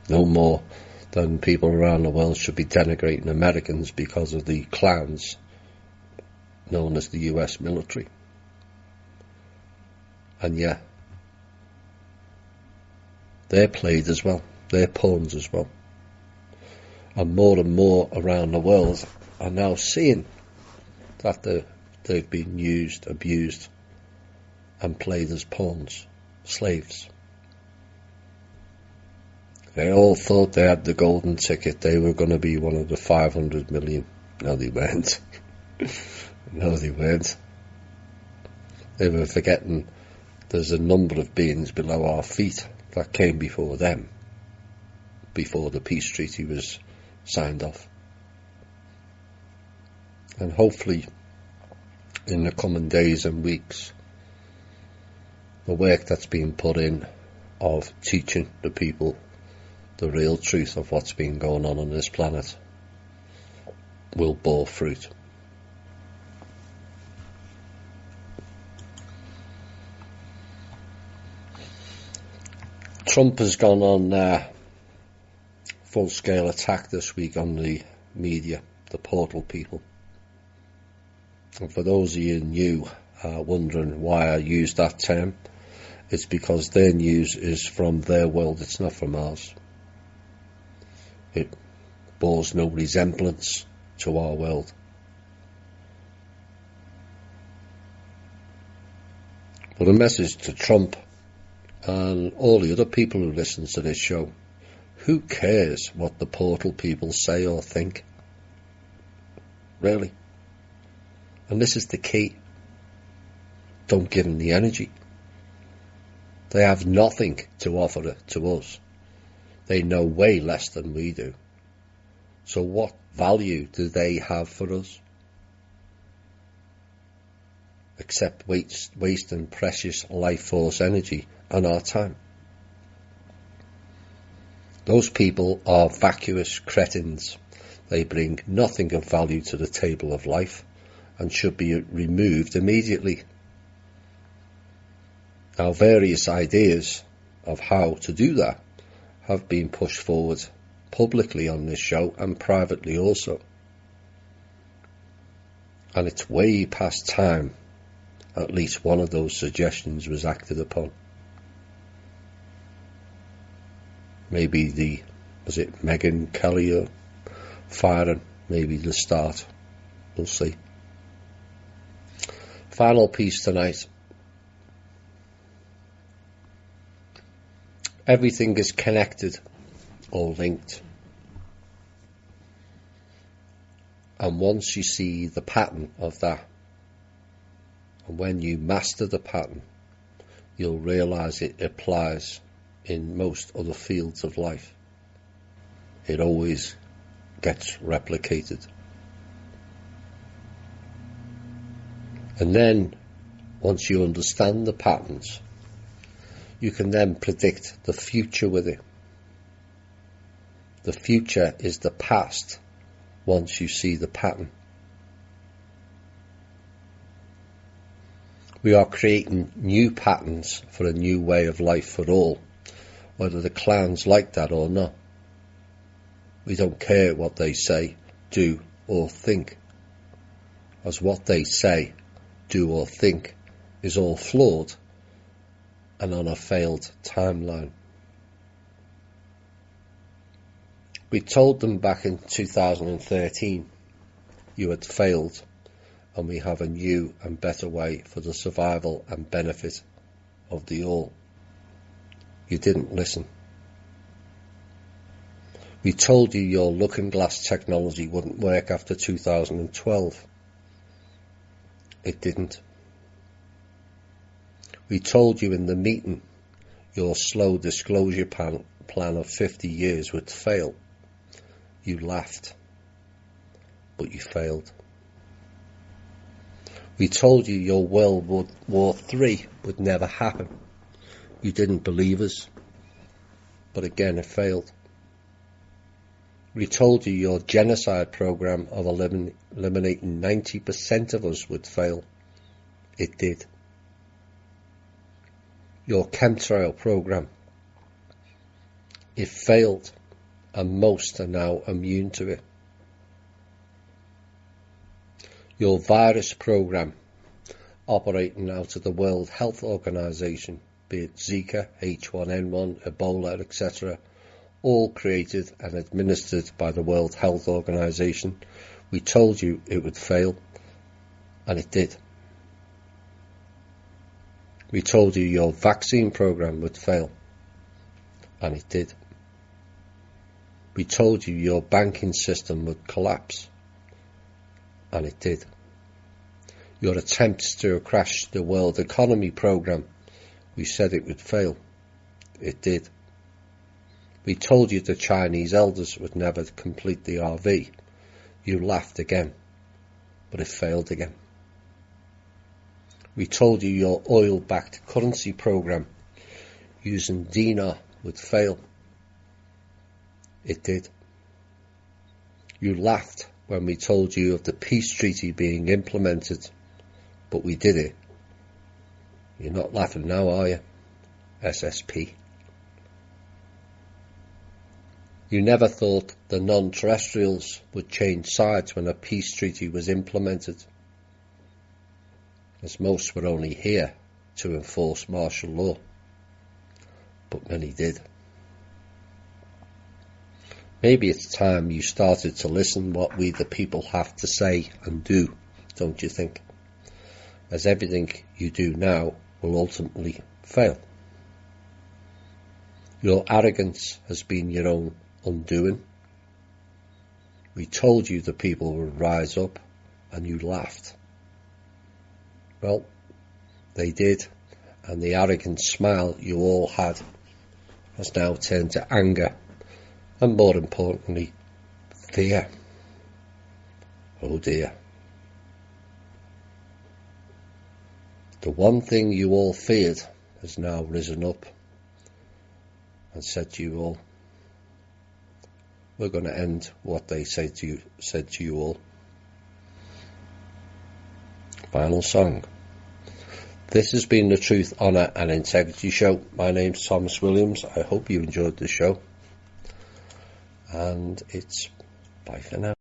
No more than people around the world should be denigrating Americans because of the clowns known as the US military. And yeah, they're played as well. They're pawns as well. And more around the world are now seeing that they've been used, abused, and played as pawns, slaves. They all thought they had the golden ticket. They were going to be one of the 500 million. No, they weren't. No, they weren't. They were forgetting there's a number of beings below our feet that came before them, before the peace treaty was signed off. And hopefully, in the coming days and weeks, the work that's being put in of teaching the people the real truth of what's been going on this planet will bear fruit. Trump has gone on full-scale attack this week on the media, the portal people. And for those of you new wondering why I use that term, it's because their news is from their world, it's not from ours. It bears no resemblance to our world. But a message to Trump and all the other people who listen to this show: who cares what the portal people say or think? Really? And this is the key. Don't give them the energy. They have nothing to offer to us. They know way less than we do. So what value do they have for us? Except wasting precious life force energy and our time. Those people are vacuous cretins. They bring nothing of value to the table of life and should be removed immediately. Now, various ideas of how to do that have been pushed forward publicly on this show and privately also. And it's way past time at least one of those suggestions was acted upon. Maybe was it Megyn Kelly or firing? Maybe the start. We'll see. Final piece tonight. Everything is connected or linked. And once you see the pattern of that, and when you master the pattern, you'll realise it applies in most other fields of life. It always gets replicated. And then, once you understand the patterns, you can then predict the future with it. The future is the past once you see the pattern. We are creating new patterns for a new way of life for all, whether the clowns like that or not. We don't care what they say, do or think, as what they say, do or think is all flawed and on a failed timeline. We told them back in 2013 you had failed, and we have a new and better way for the survival and benefit of the all. You didn't listen. We told you your looking glass technology wouldn't work after 2012. It didn't. We told you in the meeting your slow disclosure plan of 50 years would fail. You laughed, but you failed. We told you your World War III would never happen. You didn't believe us, but again it failed. We told you your genocide program of eliminating 90% of us would fail. It did. Your chemtrail program, it failed, and most are now immune to it. Your virus program, operating out of the World Health Organization, be it Zika, H1N1, Ebola, etc., all created and administered by the World Health Organization. We told you it would fail, and it did. We told you your vaccine program would fail, and it did. We told you your banking system would collapse, and it did. Your attempts to crash the world economy program, we said it would fail. It did. We told you the Chinese elders would never complete the RV. You laughed again, but it failed again. We told you your oil-backed currency program using dinar would fail. It did. You laughed when we told you of the peace treaty being implemented, but we did it. You're not laughing now, are you? SSP. You never thought the non-terrestrials would change sides when a peace treaty was implemented, as most were only here to enforce martial law, but many did. Maybe it's time you started to listen what we the people have to say and do, don't you think? As everything you do now will ultimately fail. Your arrogance has been your own undoing. We told you the people would rise up, and you laughed. Well, they did, and the arrogant smile you all had has now turned to anger, and more importantly, fear. Oh dear. The one thing you all feared has now risen up and said to you all, we're going to end what they said to you all. Final song. This has been the Truth, Honour and Integrity Show. My name's Thomas Williams. I hope you enjoyed the show. And it's bye for now.